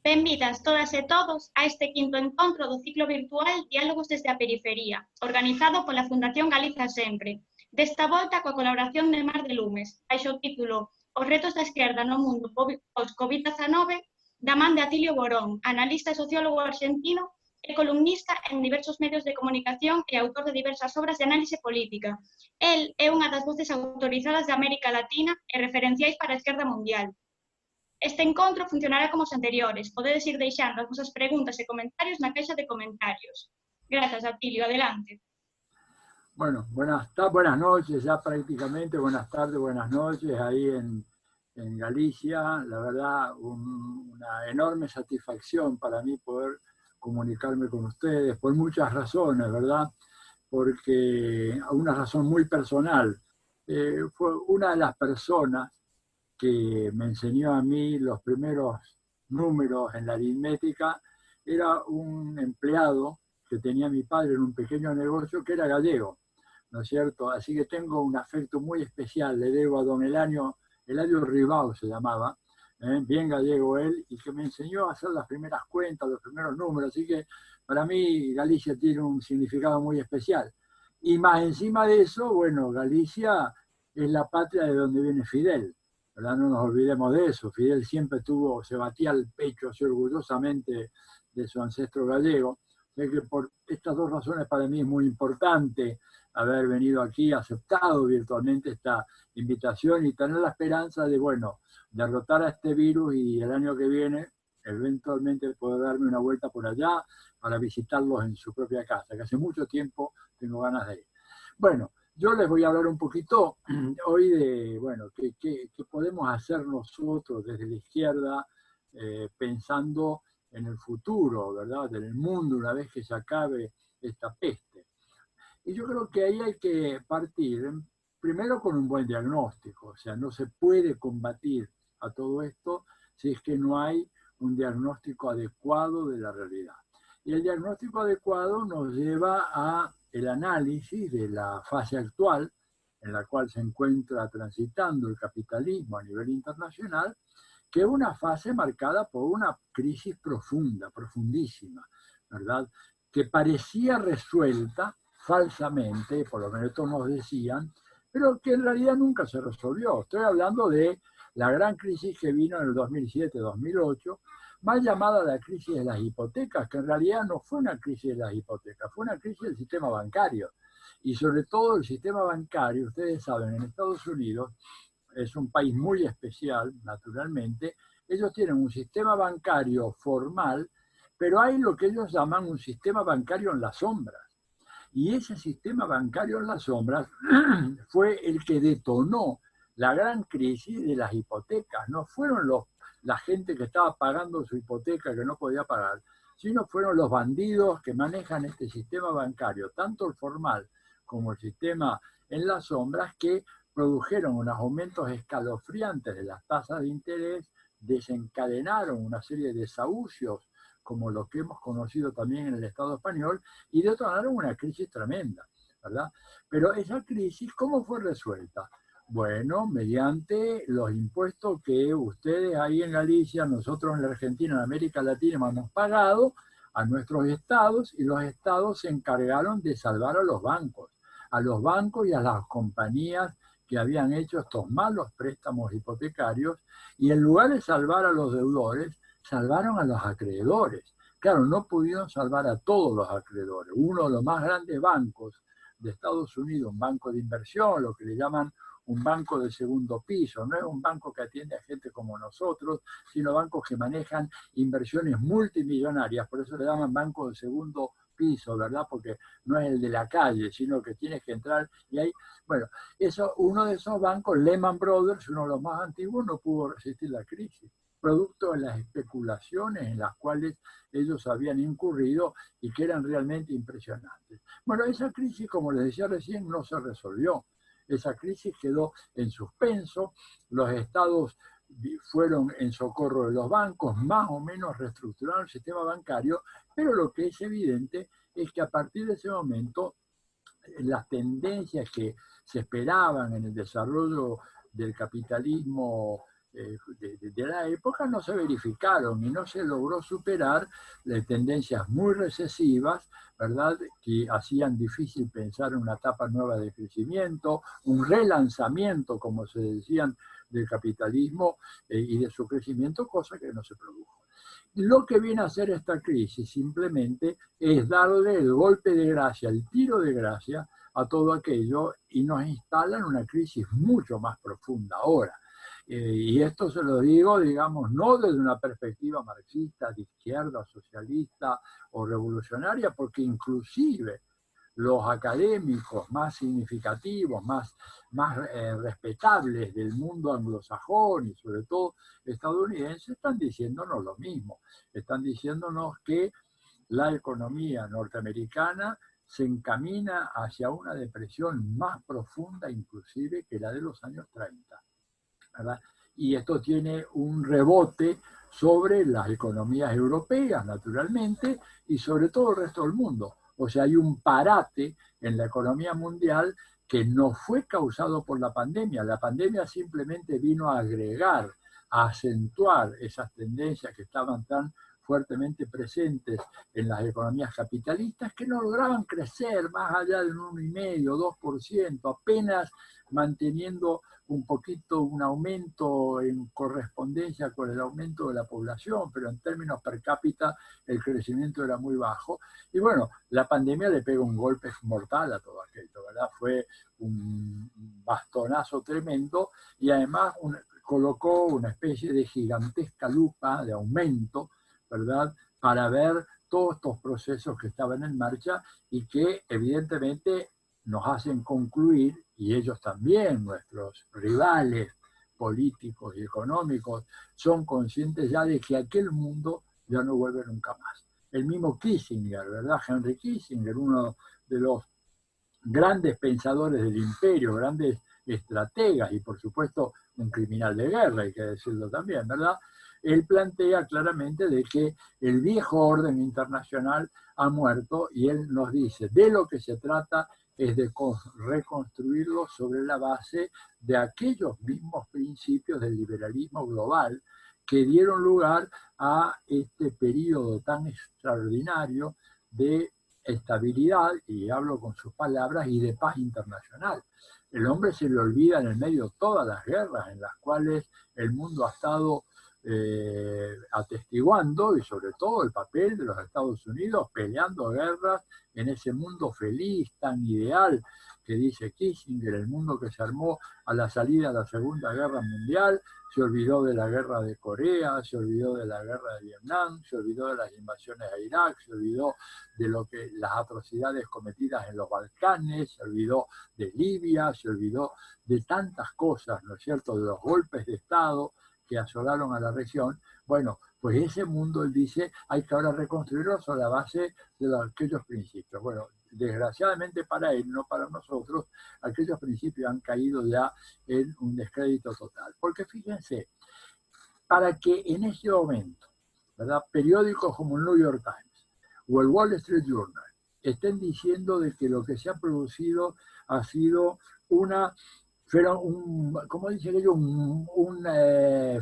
Benvidas todas e todos a este quinto encontro do ciclo virtual Diálogos desde a Periferia, organizado pola Fundación Galiza Sempre. Desta volta coa colaboración de Mar de Lumes, baixo o título Os retos da esquerda no mundo post-Covid-19, da man de Atilio Borón, analista e sociólogo argentino e columnista en diversos medios de comunicación e autor de diversas obras de análise política. El é unha das voces autorizadas de América Latina e referenciais para a esquerda mundial. Este encontro funcionará como os anteriores. Podedes ir deixando as vosas preguntas e comentarios na caixa de comentarios. Grazas, Atilio. Adelante. Bueno, buenas noches, ya prácticamente, buenas tardes, buenas noches ahí en Galicia. La verdad, una enorme satisfacción para mí poder comunicarme con ustedes por muchas razones, ¿verdad? Porque una razón muy personal. Fue una de las personas que me enseñó a mí los primeros números en la aritmética, era un empleado que tenía mi padre en un pequeño negocio que era gallego, ¿no es cierto? Así que tengo un afecto muy especial, le debo a don Eladio Ribao se llamaba, bien gallego él, y que me enseñó a hacer las primeras cuentas, los primeros números, así que para mí Galicia tiene un significado muy especial. Y más encima de eso, bueno, Galicia es la patria de donde viene Fidel, ¿verdad? No nos olvidemos de eso. Fidel siempre se batía al pecho así orgullosamente de su ancestro gallego. Sé que por estas dos razones para mí es muy importante haber venido aquí, aceptado virtualmente esta invitación y tener la esperanza de, bueno, derrotar a este virus y el año que viene eventualmente poder darme una vuelta por allá para visitarlos en su propia casa, que hace mucho tiempo tengo ganas de ir. Bueno, yo les voy a hablar un poquito hoy de, bueno, qué podemos hacer nosotros desde la izquierda pensando en el futuro, ¿verdad? En el mundo una vez que se acabe esta peste. Y yo creo que ahí hay que partir primero con un buen diagnóstico, o sea, no se puede combatir a todo esto si es que no hay un diagnóstico adecuado de la realidad. Y el diagnóstico adecuado nos lleva a el análisis de la fase actual en la cual se encuentra transitando el capitalismo a nivel internacional, que es una fase marcada por una crisis profunda, profundísima, ¿verdad? Que parecía resuelta falsamente, por lo menos estos nos decían, pero que en realidad nunca se resolvió. Estoy hablando de la gran crisis que vino en el 2007-2008, mal llamada la crisis de las hipotecas, que en realidad no fue una crisis de las hipotecas, fue una crisis del sistema bancario. Y sobre todo el sistema bancario, ustedes saben, en Estados Unidos es un país muy especial, naturalmente. Ellos tienen un sistema bancario formal, pero hay lo que ellos llaman un sistema bancario en las sombras. Y ese sistema bancario en las sombras fue el que detonó la gran crisis de las hipotecas. No fueron la gente que estaba pagando su hipoteca que no podía pagar, sino fueron los bandidos que manejan este sistema bancario, tanto el formal como el sistema en las sombras, que produjeron unos aumentos escalofriantes de las tasas de interés, desencadenaron una serie de desahucios como los que hemos conocido también en el Estado español, y detonaron una crisis tremenda, ¿verdad? Pero esa crisis, ¿cómo fue resuelta? Bueno, mediante los impuestos que ustedes ahí en Galicia, nosotros en la Argentina, en América Latina, hemos pagado a nuestros estados, y los estados se encargaron de salvar a los bancos y a las compañías que habían hecho estos malos préstamos hipotecarios, y en lugar de salvar a los deudores, salvaron a los acreedores. Claro, no pudieron salvar a todos los acreedores. Uno de los más grandes bancos de Estados Unidos, un banco de inversión, lo que le llaman un banco de segundo piso, no es un banco que atiende a gente como nosotros, sino bancos que manejan inversiones multimillonarias, por eso le llaman banco de segundo piso, ¿verdad? Porque no es el de la calle, sino que tienes que entrar y ahí, bueno, uno de esos bancos, Lehman Brothers, uno de los más antiguos, no pudo resistir la crisis, producto de las especulaciones en las cuales ellos habían incurrido y que eran realmente impresionantes. Bueno, esa crisis, como les decía recién, no se resolvió. Esa crisis quedó en suspenso, los estados fueron en socorro de los bancos, más o menos reestructuraron el sistema bancario, pero lo que es evidente es que a partir de ese momento las tendencias que se esperaban en el desarrollo del capitalismo de la época no se verificaron y no se logró superar tendencias muy recesivas, ¿verdad?, que hacían difícil pensar en una etapa nueva de crecimiento, un relanzamiento, como se decían, del capitalismo y de su crecimiento, cosa que no se produjo. Lo que viene a hacer esta crisis simplemente es darle el golpe de gracia, el tiro de gracia a todo aquello y nos instala en una crisis mucho más profunda ahora. Y esto se lo digo, digamos, no desde una perspectiva marxista, de izquierda, socialista o revolucionaria, porque inclusive los académicos más significativos, más respetables del mundo anglosajón y sobre todo estadounidense están diciéndonos lo mismo. Están diciéndonos que la economía norteamericana se encamina hacia una depresión más profunda inclusive que la de los años 30. ¿Verdad? Y esto tiene un rebote sobre las economías europeas, naturalmente, y sobre todo el resto del mundo. O sea, hay un parate en la economía mundial que no fue causado por la pandemia. La pandemia simplemente vino a agregar, a acentuar esas tendencias que estaban tan fuertemente presentes en las economías capitalistas, que no lograban crecer más allá de un 1,5%, 2%, apenas manteniendo un poquito un aumento en correspondencia con el aumento de la población, pero en términos per cápita el crecimiento era muy bajo. Y bueno, la pandemia le pega un golpe mortal a todo aquello, ¿verdad? Fue un bastonazo tremendo y además colocó una especie de gigantesca lupa de aumento, ¿verdad?, para ver todos estos procesos que estaban en marcha y que evidentemente nos hacen concluir, y ellos también, nuestros rivales políticos y económicos, son conscientes ya de que aquel mundo ya no vuelve nunca más. El mismo Kissinger, ¿verdad? Henry Kissinger, uno de los grandes pensadores del imperio, grandes estrategas y por supuesto un criminal de guerra, hay que decirlo también, ¿verdad? Él plantea claramente de que el viejo orden internacional ha muerto y él nos dice, de lo que se trata es de reconstruirlo sobre la base de aquellos mismos principios del liberalismo global que dieron lugar a este periodo tan extraordinario de estabilidad, y hablo con sus palabras, y de paz internacional. El hombre se le olvida en el medio todas las guerras en las cuales el mundo ha estado atestiguando, y sobre todo el papel de los Estados Unidos peleando guerras en ese mundo feliz, tan ideal, que dice Kissinger, el mundo que se armó a la salida de la Segunda Guerra Mundial. Se olvidó de la guerra de Corea, se olvidó de la guerra de Vietnam, se olvidó de las invasiones a Irak, se olvidó de las atrocidades cometidas en los Balcanes, se olvidó de Libia, se olvidó de tantas cosas, ¿no es cierto?, de los golpes de Estado que asolaron a la región. Bueno, pues ese mundo, él dice, hay que ahora reconstruirlo sobre la base de aquellos principios. Bueno, desgraciadamente para él, no para nosotros, aquellos principios han caído ya en un descrédito total. Porque fíjense, para que en este momento, ¿verdad?, periódicos como el New York Times o el Wall Street Journal estén diciendo de que lo que se ha producido ha sido como dicen ellos, un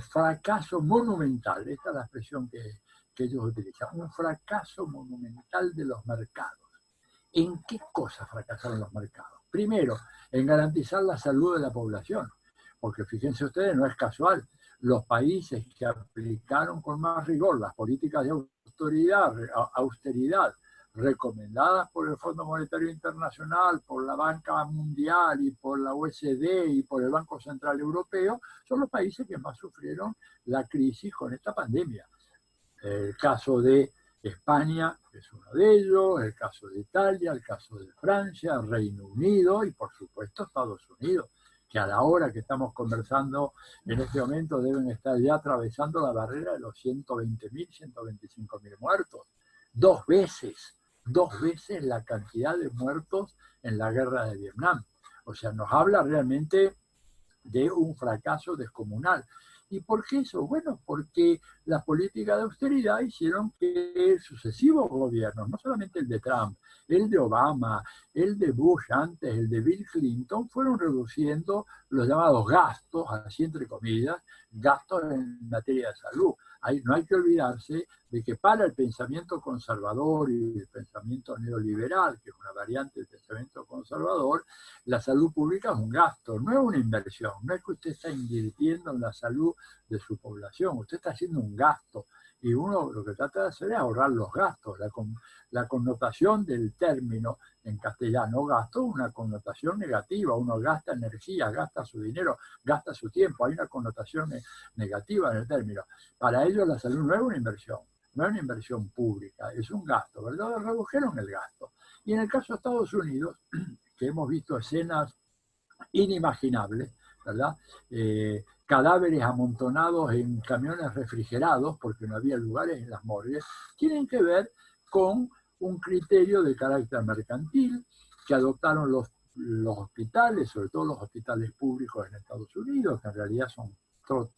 fracaso monumental. Esta es la expresión que ellos utilizan, un fracaso monumental de los mercados. ¿En qué cosas fracasaron los mercados? Primero, en garantizar la salud de la población, porque fíjense ustedes, no es casual, los países que aplicaron con más rigor las políticas de austeridad recomendadas por el Fondo Monetario Internacional, por la Banca Mundial y por la OECD y por el Banco Central Europeo, son los países que más sufrieron la crisis con esta pandemia. El caso de España es uno de ellos, el caso de Italia, el caso de Francia, Reino Unido y por supuesto Estados Unidos, que a la hora que estamos conversando en este momento deben estar ya atravesando la barrera de los 120.000, 125.000 muertos. Dos veces la cantidad de muertos en la guerra de Vietnam. O sea, nos habla realmente de un fracaso descomunal. ¿Y por qué eso? Bueno, porque las políticas de austeridad hicieron que sucesivos gobiernos, no solamente el de Trump, el de Obama, el de Bush antes, el de Bill Clinton, fueron reduciendo los llamados gastos, así entre comillas, gastos en materia de salud. No hay que olvidarse de que para el pensamiento conservador y el pensamiento neoliberal, que es una variante del pensamiento conservador, la salud pública es un gasto, no es una inversión. No es que usted está invirtiendo en la salud de su población, usted está haciendo un gasto. Y uno lo que trata de hacer es ahorrar los gastos. La connotación del término en castellano gasto es una connotación negativa. Uno gasta energía, gasta su dinero, gasta su tiempo. Hay una connotación negativa en el término. Para ellos la salud no es una inversión, no es una inversión pública, es un gasto, ¿verdad? Redujeron el gasto. Y en el caso de Estados Unidos, que hemos visto escenas inimaginables, ¿verdad? Cadáveres amontonados en camiones refrigerados, porque no había lugares en las morgues, tienen que ver con un criterio de carácter mercantil que adoptaron los hospitales, sobre todo los hospitales públicos en Estados Unidos, que en realidad son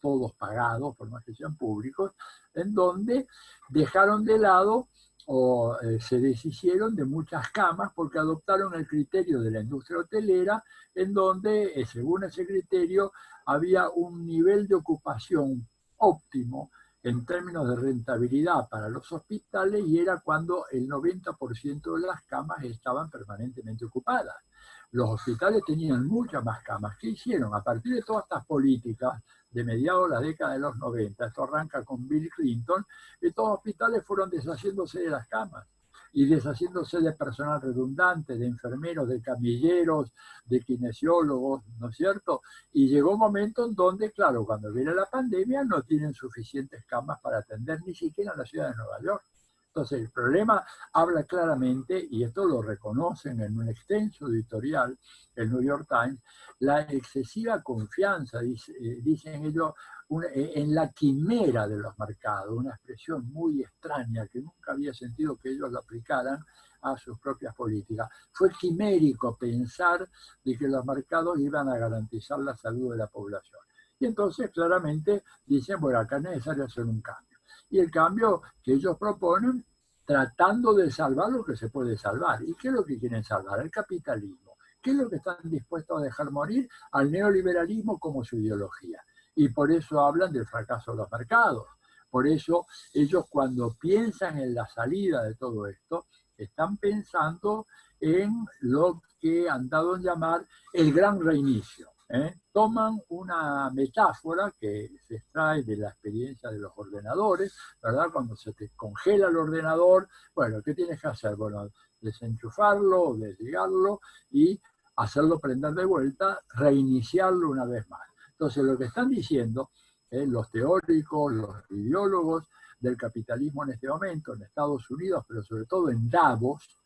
todos pagados, por más que sean públicos, en donde dejaron de lado o se deshicieron de muchas camas porque adoptaron el criterio de la industria hotelera, en donde, según ese criterio, había un nivel de ocupación óptimo en términos de rentabilidad para los hospitales, y era cuando el 90% de las camas estaban permanentemente ocupadas. Los hospitales tenían muchas más camas. ¿Qué hicieron? A partir de todas estas políticas de mediados de la década de los 90, esto arranca con Bill Clinton, estos hospitales fueron deshaciéndose de las camas y deshaciéndose de personal redundante, de enfermeros, de camilleros, de kinesiólogos, ¿no es cierto? Y llegó un momento en donde, claro, cuando viene la pandemia no tienen suficientes camas para atender ni siquiera en la ciudad de Nueva York. Entonces, el problema habla claramente, y esto lo reconocen en un extenso editorial, el New York Times, la excesiva confianza, dicen ellos, en la quimera de los mercados, una expresión muy extraña que nunca había sentido que ellos lo aplicaran a sus propias políticas. Fue quimérico pensar de que los mercados iban a garantizar la salud de la población. Y entonces claramente dicen, bueno, acá es necesario hacer un cambio. Y el cambio que ellos proponen, tratando de salvar lo que se puede salvar. ¿Y qué es lo que quieren salvar? El capitalismo. ¿Qué es lo que están dispuestos a dejar morir? Al neoliberalismo como su ideología. Y por eso hablan del fracaso de los mercados. Por eso ellos, cuando piensan en la salida de todo esto, están pensando en lo que han dado en llamar el gran reinicio. Toman una metáfora que se extrae de la experiencia de los ordenadores, ¿verdad? Cuando se te congela el ordenador, bueno, ¿qué tienes que hacer? Bueno, desenchufarlo, desligarlo y hacerlo prender de vuelta, reiniciarlo una vez más. Entonces, lo que están diciendo los teóricos, los ideólogos del capitalismo en este momento, en Estados Unidos, pero sobre todo en Davos,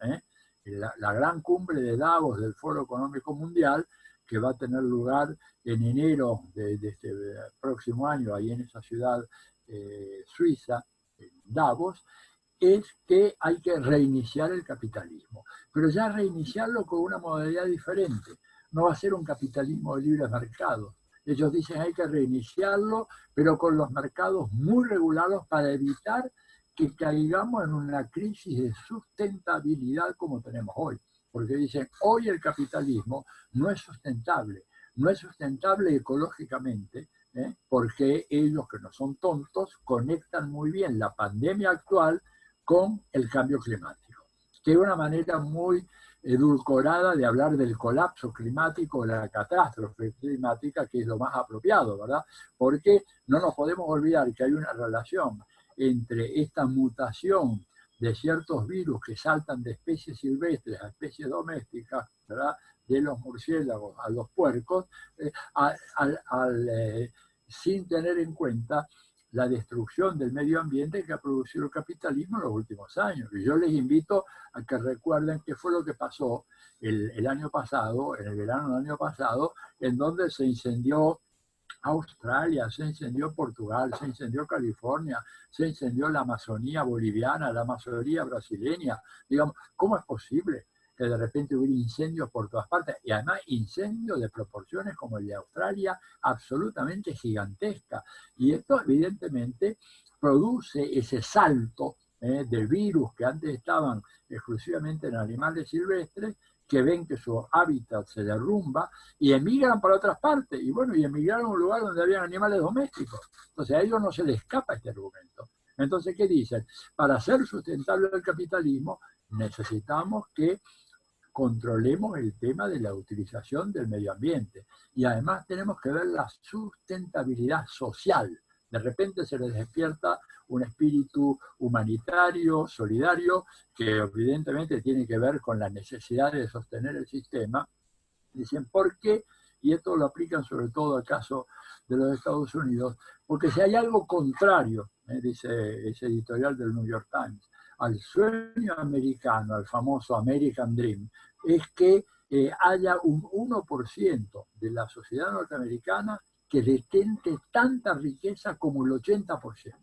la gran cumbre de Davos del Foro Económico Mundial, que va a tener lugar en enero de este próximo año, ahí en esa ciudad suiza, en Davos, es que hay que reiniciar el capitalismo, pero ya reiniciarlo con una modalidad diferente. No va a ser un capitalismo de libre mercado. Ellos dicen hay que reiniciarlo, pero con los mercados muy regulados para evitar que caigamos en una crisis de sustentabilidad como tenemos hoy. Porque dicen, hoy el capitalismo no es sustentable ecológicamente, porque ellos, que no son tontos, conectan muy bien la pandemia actual con el cambio climático, que es una manera muy edulcorada de hablar del colapso climático, de la catástrofe climática, que es lo más apropiado, ¿verdad? Porque no nos podemos olvidar que hay una relación entre esta mutación de ciertos virus que saltan de especies silvestres a especies domésticas, ¿verdad? De los murciélagos a los puercos, sin tener en cuenta la destrucción del medio ambiente que ha producido el capitalismo en los últimos años. Y yo les invito a que recuerden qué fue lo que pasó el año pasado, en el verano del año pasado, en donde se incendió Australia, se incendió Portugal, se incendió California, se incendió la Amazonía boliviana, la Amazonía brasileña. Digamos, ¿cómo es posible que de repente hubiera incendios por todas partes, y además incendios de proporciones como el de Australia, absolutamente gigantesca. Y esto evidentemente produce ese salto de virus que antes estaban exclusivamente en animales silvestres, que ven que su hábitat se derrumba y emigran para otras partes. Y bueno, y emigraron a un lugar donde había animales domésticos. Entonces a ellos no se les escapa este argumento. Entonces, ¿qué dicen? Para hacer sustentable el capitalismo necesitamos que controlemos el tema de la utilización del medio ambiente. Y además tenemos que ver la sustentabilidad social. De repente se les despierta un espíritu humanitario, solidario, que evidentemente tiene que ver con la necesidad de sostener el sistema. Dicen, ¿por qué? Y esto lo aplican sobre todo al caso de los Estados Unidos, porque si hay algo contrario, dice ese editorial del New York Times, al sueño americano, al famoso American Dream, es que haya un 1% de la sociedad norteamericana que detente tanta riqueza como el 80%.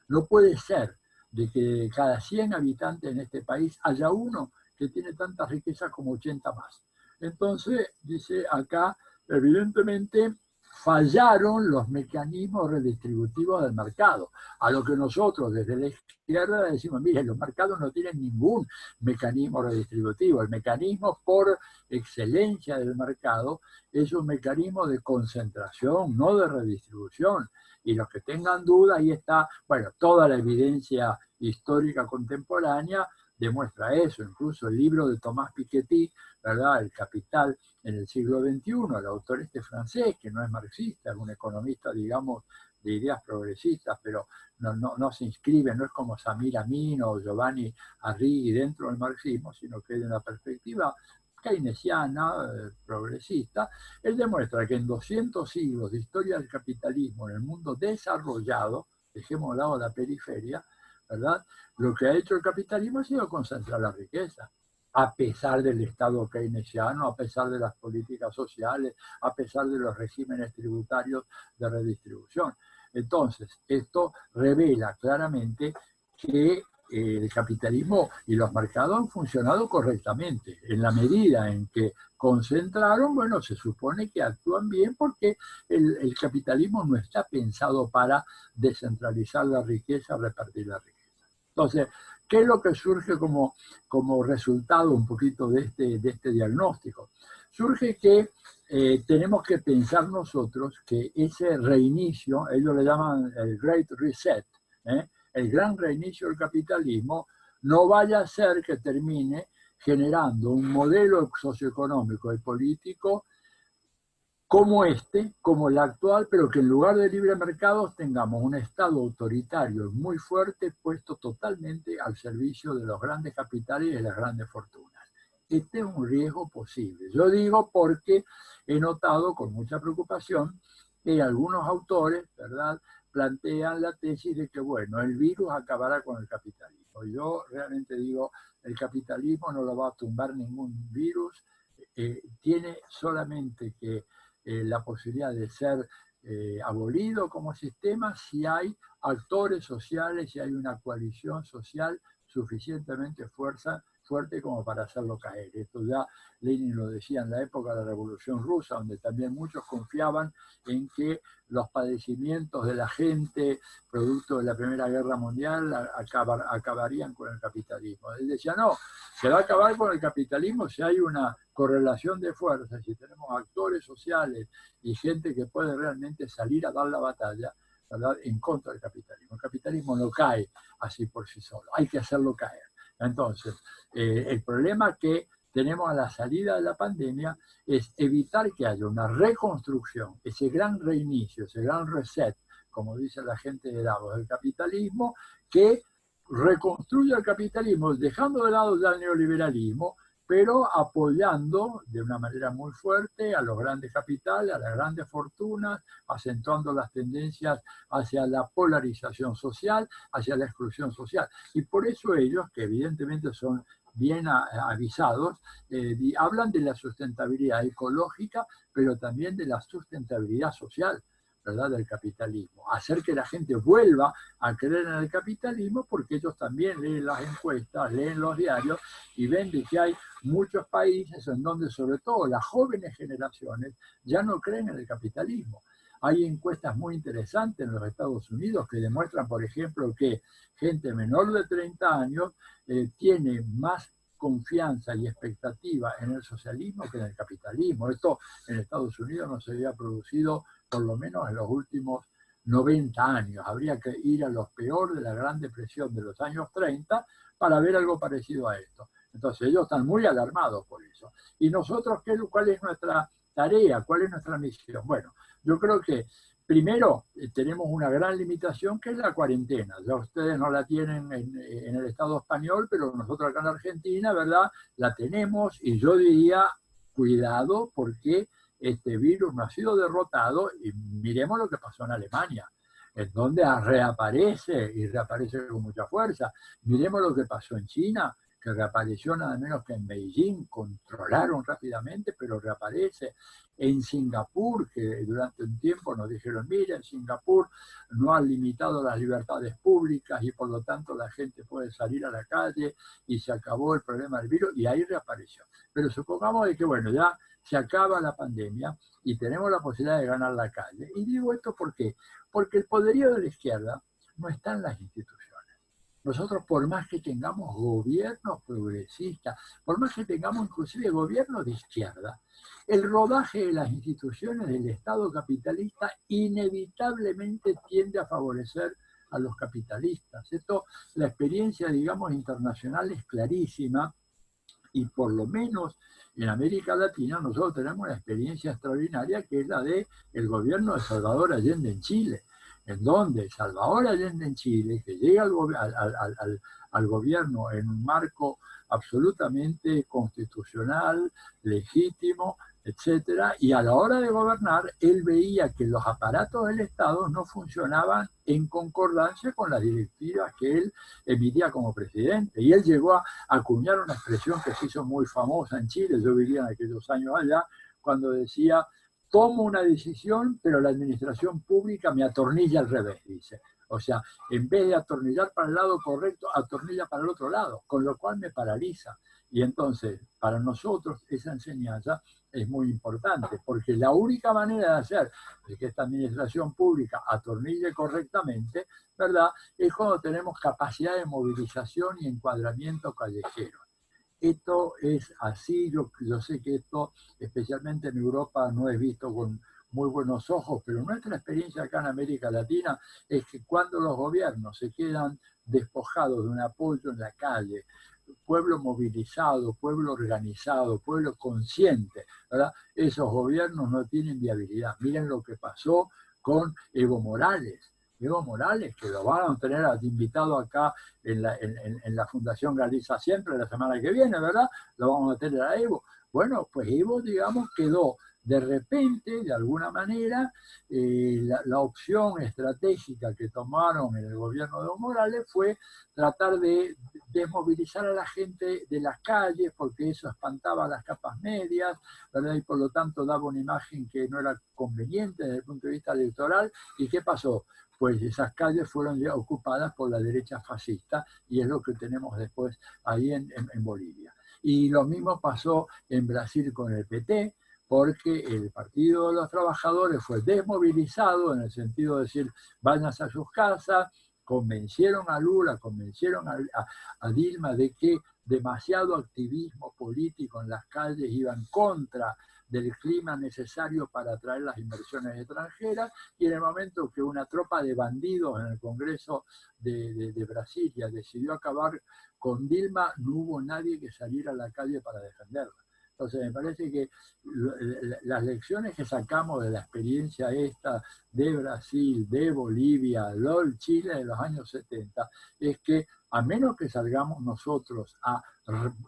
No puede ser de que cada 100 habitantes en este país haya uno que tiene tanta riqueza como 80 más. Entonces, dice acá, evidentemente fallaron los mecanismos redistributivos del mercado, a lo que nosotros desde la izquierda decimos, mire, los mercados no tienen ningún mecanismo redistributivo, el mecanismo por excelencia del mercado es un mecanismo de concentración, no de redistribución. Y los que tengan dudas, ahí está, bueno, toda la evidencia histórica contemporánea demuestra eso, incluso el libro de Thomas Piketty, ¿verdad? El Capital en el siglo XXI, el autor este francés, que no es marxista, es un economista, digamos, de ideas progresistas, pero no se inscribe, no es como Samir Amin o Giovanni Arrighi dentro del marxismo, sino que de una perspectiva keynesiana, progresista. Él demuestra que en 200 siglos de historia del capitalismo en el mundo desarrollado, dejemos de lado la periferia, ¿verdad? Lo que ha hecho el capitalismo ha sido concentrar la riqueza, a pesar del Estado keynesiano, a pesar de las políticas sociales, a pesar de los regímenes tributarios de redistribución. Entonces, esto revela claramente que el capitalismo y los mercados han funcionado correctamente. En la medida en que concentraron, bueno, se supone que actúan bien porque el capitalismo no está pensado para descentralizar la riqueza, repartir la riqueza. Entonces, ¿qué es lo que surge como resultado un poquito de este diagnóstico? Surge que tenemos que pensar nosotros que ese reinicio, ellos le llaman el Great Reset, el gran reinicio del capitalismo, no vaya a ser que termine generando un modelo socioeconómico y político como como el actual, pero que en lugar de libre mercados tengamos un Estado autoritario muy fuerte puesto totalmente al servicio de los grandes capitales y de las grandes fortunas. Este es un riesgo posible. Yo digo porque he notado con mucha preocupación que algunos autores, ¿verdad?, plantean la tesis de que, bueno, el virus acabará con el capitalismo. Yo realmente digo, el capitalismo no lo va a tumbar ningún virus, tiene solamente que la posibilidad de ser abolido como sistema si hay actores sociales, si hay una coalición social suficientemente fuerte como para hacerlo caer. Esto ya Lenin lo decía en la época de la Revolución Rusa, donde también muchos confiaban en que los padecimientos de la gente, producto de la Primera Guerra Mundial, acabarían con el capitalismo. Él decía, no, se va a acabar con el capitalismo si hay una correlación de fuerzas, si tenemos actores sociales y gente que puede realmente salir a dar la batalla, ¿verdad?, en contra del capitalismo. El capitalismo no cae así por sí solo, hay que hacerlo caer. Entonces, el problema que tenemos a la salida de la pandemia es evitar que haya una reconstrucción, ese gran reinicio, ese gran reset, como dice la gente de Davos, del capitalismo, que reconstruya el capitalismo, dejando de lado ya el neoliberalismo, pero apoyando de una manera muy fuerte a los grandes capitales, a las grandes fortunas, acentuando las tendencias hacia la polarización social, hacia la exclusión social. Y por eso ellos, que evidentemente son bien avisados, hablan de la sustentabilidad ecológica, pero también de la sustentabilidad social, ¿verdad?, del capitalismo. Hacer que la gente vuelva a creer en el capitalismo, porque ellos también leen las encuestas, leen los diarios y ven de que hay muchos países en donde sobre todo las jóvenes generaciones ya no creen en el capitalismo. Hay encuestas muy interesantes en los Estados Unidos que demuestran, por ejemplo, que gente menor de 30 años tiene más confianza y expectativa en el socialismo que en el capitalismo. Esto en Estados Unidos no se había producido por lo menos en los últimos 90 años. Habría que ir a lo peor de la Gran Depresión de los años 30 para ver algo parecido a esto. Entonces ellos están muy alarmados por eso. ¿Y nosotros cuál es nuestra tarea? ¿Cuál es nuestra misión? Bueno, yo creo que primero tenemos una gran limitación que es la cuarentena. Ya ustedes no la tienen en el Estado español, pero nosotros acá en Argentina, ¿verdad?, la tenemos, y yo diría, cuidado, porque este virus no ha sido derrotado, y miremos lo que pasó en Alemania, en donde reaparece y reaparece con mucha fuerza. Miremos lo que pasó en China, que reapareció nada menos que en Beijing, controlaron rápidamente, pero reaparece. En Singapur, que durante un tiempo nos dijeron, mira, en Singapur no han limitado las libertades públicas y por lo tanto la gente puede salir a la calle y se acabó el problema del virus, y ahí reapareció. Pero supongamos de que, bueno, ya se acaba la pandemia y tenemos la posibilidad de ganar la calle. Y digo esto ¿por qué? Porque el poderío de la izquierda no está en las instituciones. Nosotros, por más que tengamos gobiernos progresistas, por más que tengamos inclusive gobiernos de izquierda, el rodaje de las instituciones del Estado capitalista inevitablemente tiende a favorecer a los capitalistas. Esto, la experiencia, digamos, internacional es clarísima, y por lo menos en América Latina nosotros tenemos una experiencia extraordinaria, que es la del gobierno de Salvador Allende en Chile, en donde Salvador Allende en Chile, que llega al gobierno en un marco absolutamente constitucional, legítimo, etcétera, y a la hora de gobernar, él veía que los aparatos del Estado no funcionaban en concordancia con las directivas que él emitía como presidente. Y él llegó a acuñar una expresión que se hizo muy famosa en Chile, yo vivía en aquellos años allá, cuando decía: tomo una decisión, pero la administración pública me atornilla al revés, dice. O sea, en vez de atornillar para el lado correcto, atornilla para el otro lado, con lo cual me paraliza. Y entonces, para nosotros, esa enseñanza es muy importante, porque la única manera de hacer de que esta administración pública atornille correctamente, ¿verdad?, es cuando tenemos capacidad de movilización y encuadramiento callejero. Esto es así, yo sé que esto, especialmente en Europa, no es visto con muy buenos ojos, pero nuestra experiencia acá en América Latina es que cuando los gobiernos se quedan despojados de un apoyo en la calle, pueblo movilizado, pueblo organizado, pueblo consciente, ¿verdad?, esos gobiernos no tienen viabilidad. Miren lo que pasó con Evo Morales. Evo Morales, que lo van a tener invitado acá en la Fundación Galiza Siempre la semana que viene, ¿verdad? Lo vamos a tener a Evo. Bueno, pues Evo, digamos, quedó de repente, de alguna manera, la opción estratégica que tomaron en el gobierno de Evo Morales fue tratar de desmovilizar a la gente de las calles, porque eso espantaba a las capas medias, ¿verdad?, y por lo tanto daba una imagen que no era conveniente desde el punto de vista electoral. ¿Y qué pasó? Pues esas calles fueron ya ocupadas por la derecha fascista, y es lo que tenemos después ahí en Bolivia. Y lo mismo pasó en Brasil con el PT, porque el Partido de los Trabajadores fue desmovilizado en el sentido de decir, váyanse a sus casas, convencieron a Lula, convencieron a Dilma de que demasiado activismo político en las calles iba en contra del clima necesario para atraer las inversiones extranjeras, y en el momento que una tropa de bandidos en el Congreso de Brasilia decidió acabar con Dilma, no hubo nadie que saliera a la calle para defenderla. Entonces me parece que las lecciones que sacamos de la experiencia esta de Brasil, de Bolivia, del Chile de los años 70, es que a menos que salgamos nosotros a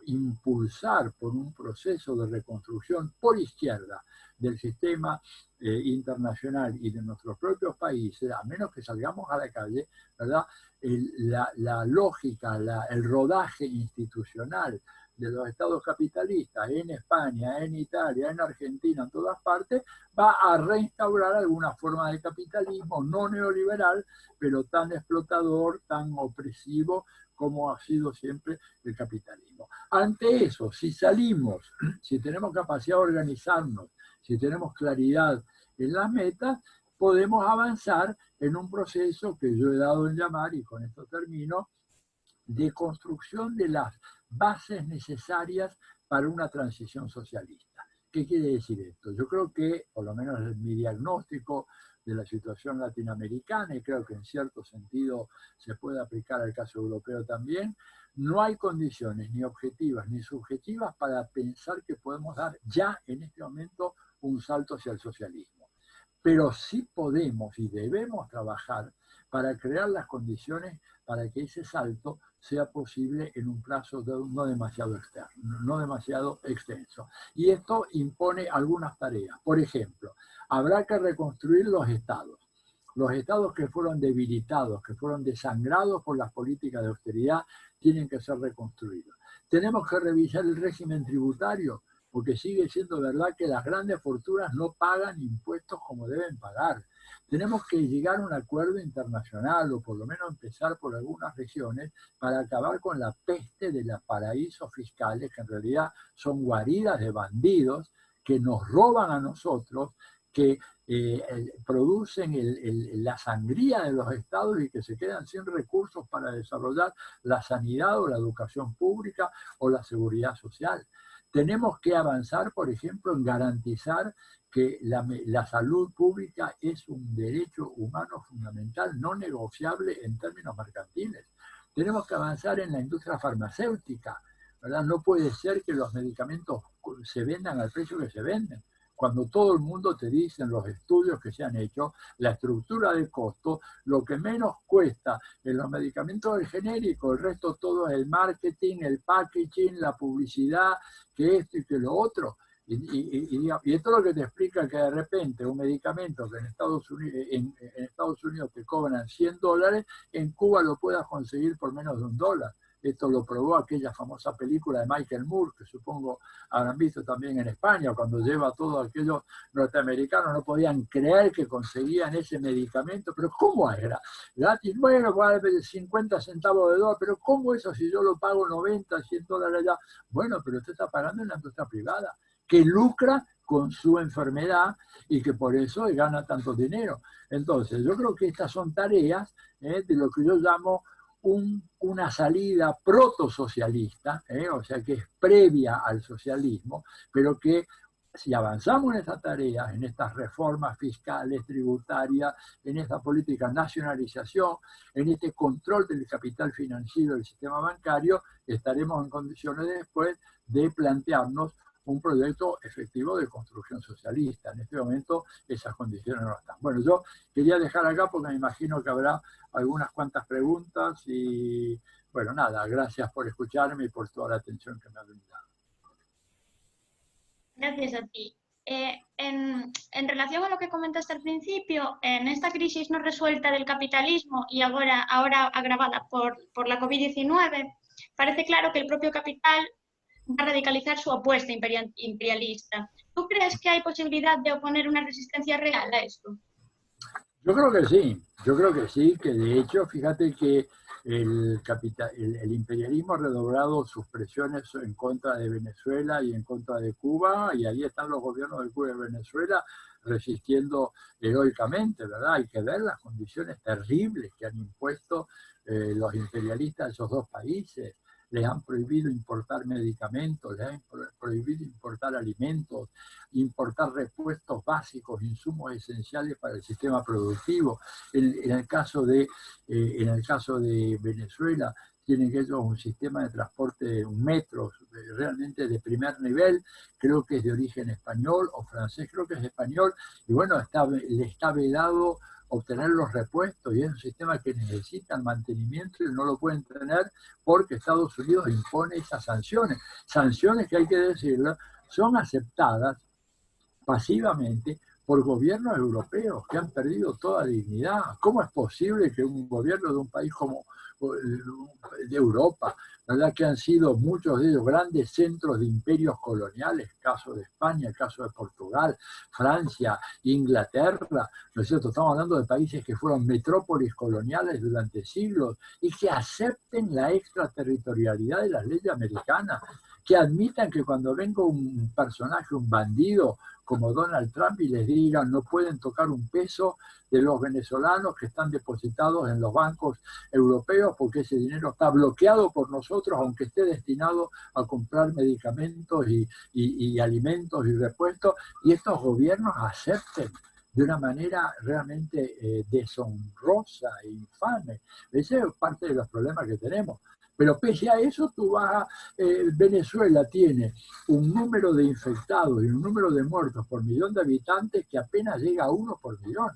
impulsar por un proceso de reconstrucción por izquierda del sistema internacional y de nuestros propios países, a menos que salgamos a la calle, ¿verdad?, la lógica, el rodaje institucional de los estados capitalistas en España, en Italia, en Argentina, en todas partes, va a reinstaurar alguna forma de capitalismo no neoliberal, pero tan explotador, tan opresivo como ha sido siempre el capitalismo. Ante eso, si salimos, si tenemos capacidad de organizarnos, si tenemos claridad en las metas, podemos avanzar en un proceso que yo he dado en llamar, y con esto termino, de construcción de las bases necesarias para una transición socialista. ¿Qué quiere decir esto? Yo creo que, por lo menos en mi diagnóstico de la situación latinoamericana, y creo que en cierto sentido se puede aplicar al caso europeo también, no hay condiciones ni objetivas ni subjetivas para pensar que podemos dar ya en este momento un salto hacia el socialismo. Pero sí podemos y debemos trabajar para crear las condiciones para que ese salto sea posible en un plazo no demasiado externo, no demasiado extenso. Y esto impone algunas tareas. Por ejemplo, habrá que reconstruir los estados. Los estados que fueron debilitados, que fueron desangrados por las políticas de austeridad, tienen que ser reconstruidos. Tenemos que revisar el régimen tributario, porque sigue siendo verdad que las grandes fortunas no pagan impuestos como deben pagar. Tenemos que llegar a un acuerdo internacional, o por lo menos empezar por algunas regiones, para acabar con la peste de los paraísos fiscales, que en realidad son guaridas de bandidos, que nos roban a nosotros, que producen la sangría de los estados y que se quedan sin recursos para desarrollar la sanidad o la educación pública o la seguridad social. Tenemos que avanzar, por ejemplo, en garantizar que la salud pública es un derecho humano fundamental, no negociable en términos mercantiles. Tenemos que avanzar en la industria farmacéutica, ¿verdad? No puede ser que los medicamentos se vendan al precio que se venden. Cuando todo el mundo te dice en los estudios que se han hecho, la estructura de costo, lo que menos cuesta en los medicamentos es el genérico, el resto todo es el marketing, el packaging, la publicidad, que esto y que lo otro. Y esto es lo que te explica que de repente un medicamento que en Estados Unidos te cobran $100, en Cuba lo puedas conseguir por menos de $1. Esto lo probó aquella famosa película de Michael Moore, que supongo habrán visto también en España, cuando lleva a todos aquellos norteamericanos, no podían creer que conseguían ese medicamento, pero ¿cómo era? Gratis, bueno, vale 50 centavos de dólar, pero ¿cómo eso si yo lo pago 90, $100 allá? Bueno, pero usted está pagando en la industria privada, que lucra con su enfermedad y que por eso gana tanto dinero. Entonces, yo creo que estas son tareas de lo que yo llamo una salida protosocialista, o sea que es previa al socialismo, pero que si avanzamos en estas tareas, en estas reformas fiscales, tributarias, en esta política de nacionalización, en este control del capital financiero del sistema bancario, estaremos en condiciones después de plantearnos un proyecto efectivo de construcción socialista. En este momento esas condiciones no están. Bueno, yo quería dejar acá porque me imagino que habrá algunas cuantas preguntas y, bueno, nada, gracias por escucharme y por toda la atención que me ha brindado. Gracias a ti. En relación a lo que comentaste al principio, en esta crisis no resuelta del capitalismo y ahora agravada por la COVID-19, parece claro que el propio capital va a radicalizar su apuesta imperialista. ¿Tú crees que hay posibilidad de oponer una resistencia real a esto? Yo creo que sí, que de hecho, fíjate que el imperialismo ha redoblado sus presiones en contra de Venezuela y en contra de Cuba, y ahí están los gobiernos de Cuba y Venezuela resistiendo heroicamente, ¿verdad? Hay que ver las condiciones terribles que han impuesto los imperialistas a esos dos países. Les han prohibido importar medicamentos, les han prohibido importar alimentos, importar repuestos básicos, insumos esenciales para el sistema productivo. En el caso de Venezuela, tienen ellos un sistema de transporte, un metro, realmente de primer nivel, creo que es de origen español o francés, creo que es español, y bueno, le está vedado obtener los repuestos, y es un sistema que necesita mantenimiento y no lo pueden tener porque Estados Unidos impone esas sanciones. Sanciones que, hay que decirlo, son aceptadas pasivamente por gobiernos europeos que han perdido toda dignidad. ¿Cómo es posible que un gobierno de un país como de Europa, ¿verdad? Que han sido muchos de ellos grandes centros de imperios coloniales, caso de España, caso de Portugal, Francia, Inglaterra, ¿no es cierto? Estamos hablando de países que fueron metrópolis coloniales durante siglos y que acepten la extraterritorialidad de las leyes americanas, que admitan que cuando venga un personaje, un bandido como Donald Trump y les digan no pueden tocar un peso de los venezolanos que están depositados en los bancos europeos porque ese dinero está bloqueado por nosotros, aunque esté destinado a comprar medicamentos y alimentos y repuestos, y estos gobiernos acepten de una manera realmente deshonrosa e infame. Ese es parte de los problemas que tenemos. Pero pese a eso, Venezuela tiene un número de infectados y un número de muertos por millón de habitantes que apenas llega a 1 por millón,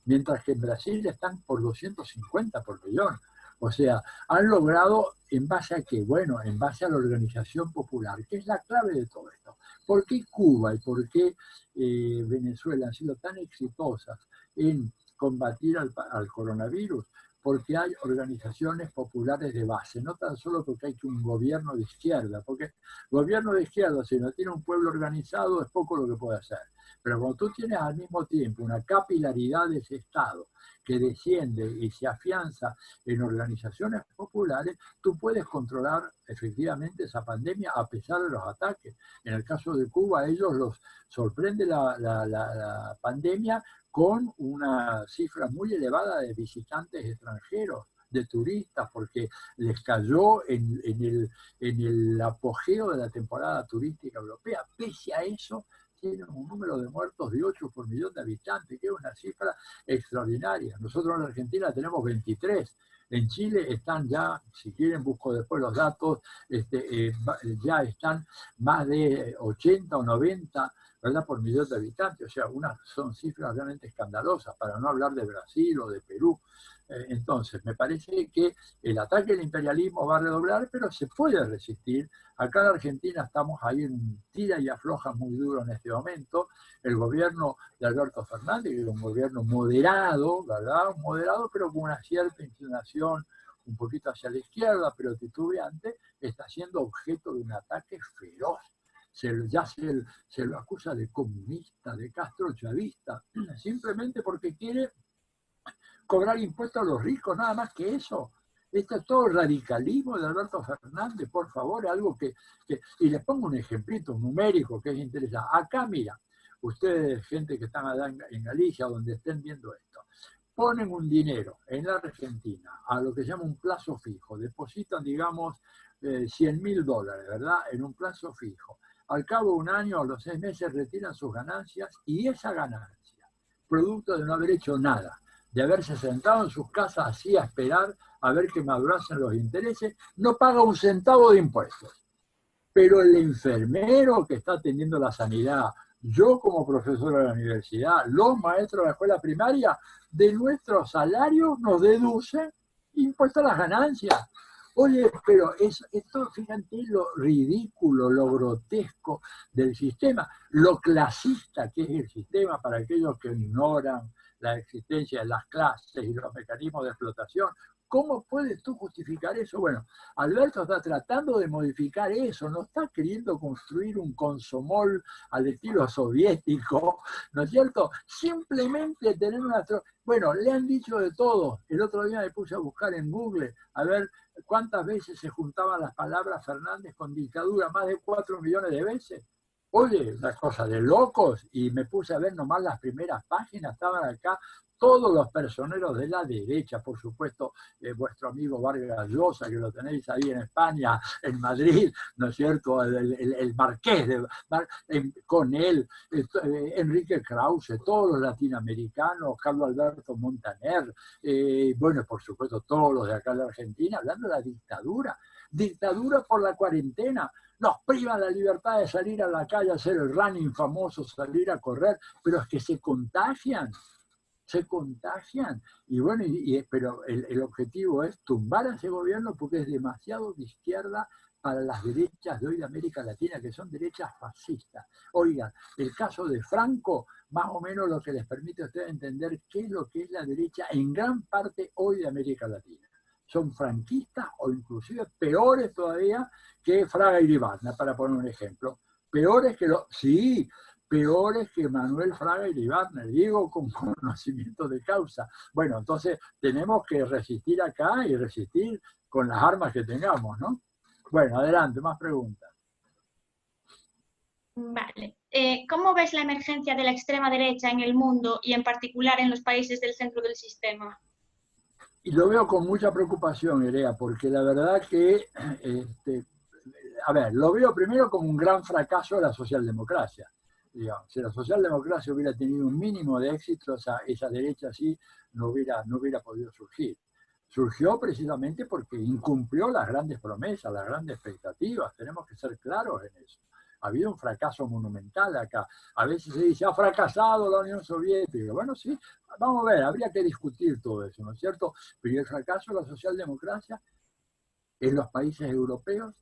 mientras que en Brasil están por 250 por millón. O sea, han logrado, ¿en base a qué? Bueno, en base a la organización popular, que es la clave de todo esto. ¿Por qué Cuba y por qué Venezuela han sido tan exitosas en combatir al coronavirus? Porque hay organizaciones populares de base, no tan solo porque hay un gobierno de izquierda, porque el gobierno de izquierda, si no tiene un pueblo organizado, es poco lo que puede hacer. Pero cuando tú tienes al mismo tiempo una capilaridad de ese Estado que desciende y se afianza en organizaciones populares, tú puedes controlar efectivamente esa pandemia a pesar de los ataques. En el caso de Cuba, ellos los sorprende la pandemia con una cifra muy elevada de visitantes extranjeros, de turistas, porque les cayó en el apogeo de la temporada turística europea. Pese a eso, tienen un número de muertos de 8 por millón de habitantes, que es una cifra extraordinaria. Nosotros en Argentina tenemos 23. En Chile están ya, si quieren busco después los datos, ya están más de 80 o 90, ¿verdad?, por millón de habitantes. O sea, son cifras realmente escandalosas, para no hablar de Brasil o de Perú. Entonces, me parece que el ataque al imperialismo va a redoblar, pero se puede resistir. Acá en Argentina estamos ahí en tira y afloja muy duro en este momento. El gobierno de Alberto Fernández, que es un gobierno moderado, ¿verdad? Moderado, pero con una cierta inclinación un poquito hacia la izquierda, pero titubeante, está siendo objeto de un ataque feroz. Ya se lo acusa de comunista, de castrochavista, simplemente porque quiere cobrar impuestos a los ricos, nada más que eso. Esto es todo radicalismo de Alberto Fernández, por favor, algo que... Y les pongo un ejemplito numérico que es interesante. Acá, mira, ustedes, gente que están allá en Galicia, donde estén viendo esto, ponen un dinero en la Argentina a lo que se llama un plazo fijo, depositan, digamos, $100.000, ¿verdad?, en un plazo fijo. Al cabo de un año, a los 6 meses, retiran sus ganancias, y esa ganancia, producto de no haber hecho nada, de haberse sentado en sus casas así a esperar a ver que madurasen los intereses, no paga un centavo de impuestos. Pero el enfermero que está atendiendo la sanidad, yo como profesor de la universidad, los maestros de la escuela primaria, de nuestros salarios nos deducen impuestos a las ganancias. Oye, pero esto, fíjate lo ridículo, lo grotesco del sistema, lo clasista que es el sistema para aquellos que ignoran la existencia de las clases y los mecanismos de explotación. ¿Cómo puedes tú justificar eso? Bueno, Alberto está tratando de modificar eso, no está queriendo construir un consomol al estilo soviético, ¿no es cierto? Simplemente tener una... Bueno, le han dicho de todo. El otro día me puse a buscar en Google a ver cuántas veces se juntaban las palabras Fernández con dictadura, más de 4 millones de veces. Oye, una cosa de locos, y me puse a ver nomás las primeras páginas, estaban acá todos los personeros de la derecha, por supuesto, vuestro amigo Vargas Llosa, que lo tenéis ahí en España, en Madrid, ¿no es cierto?, el marqués, con él, Enrique Krause, todos los latinoamericanos, Carlos Alberto Montaner, bueno, por supuesto, todos los de acá de Argentina, hablando de la dictadura por la cuarentena. Nos privan la libertad de salir a la calle a hacer el running famoso, salir a correr, pero es que se contagian. Y bueno, pero el objetivo es tumbar a ese gobierno porque es demasiado de izquierda para las derechas de hoy de América Latina, que son derechas fascistas. Oigan, el caso de Franco, más o menos lo que les permite a ustedes entender qué es lo que es la derecha en gran parte hoy de América Latina. son franquistas o inclusive peores todavía que Fraga Iribarne, para poner un ejemplo. Peores que sí, peores que Manuel Fraga Iribarne, digo con conocimiento de causa. Bueno, entonces tenemos que resistir acá y resistir con las armas que tengamos, ¿no? Bueno, adelante, más preguntas. Vale. ¿Cómo ves la emergencia de la extrema derecha en el mundo y en particular en los países del centro del sistema? Y lo veo con mucha preocupación, Irea, porque la verdad que, a ver, lo veo primero como un gran fracaso de la socialdemocracia. Digamos, si la socialdemocracia hubiera tenido un mínimo de éxito, esa derecha así no hubiera podido surgir. Surgió precisamente porque incumplió las grandes promesas, las grandes expectativas. Tenemos que ser claros en eso. Ha habido un fracaso monumental acá. A veces se dice, ha fracasado la Unión Soviética. Bueno, sí, vamos a ver, habría que discutir todo eso, ¿no es cierto? Pero el fracaso de la socialdemocracia en los países europeos,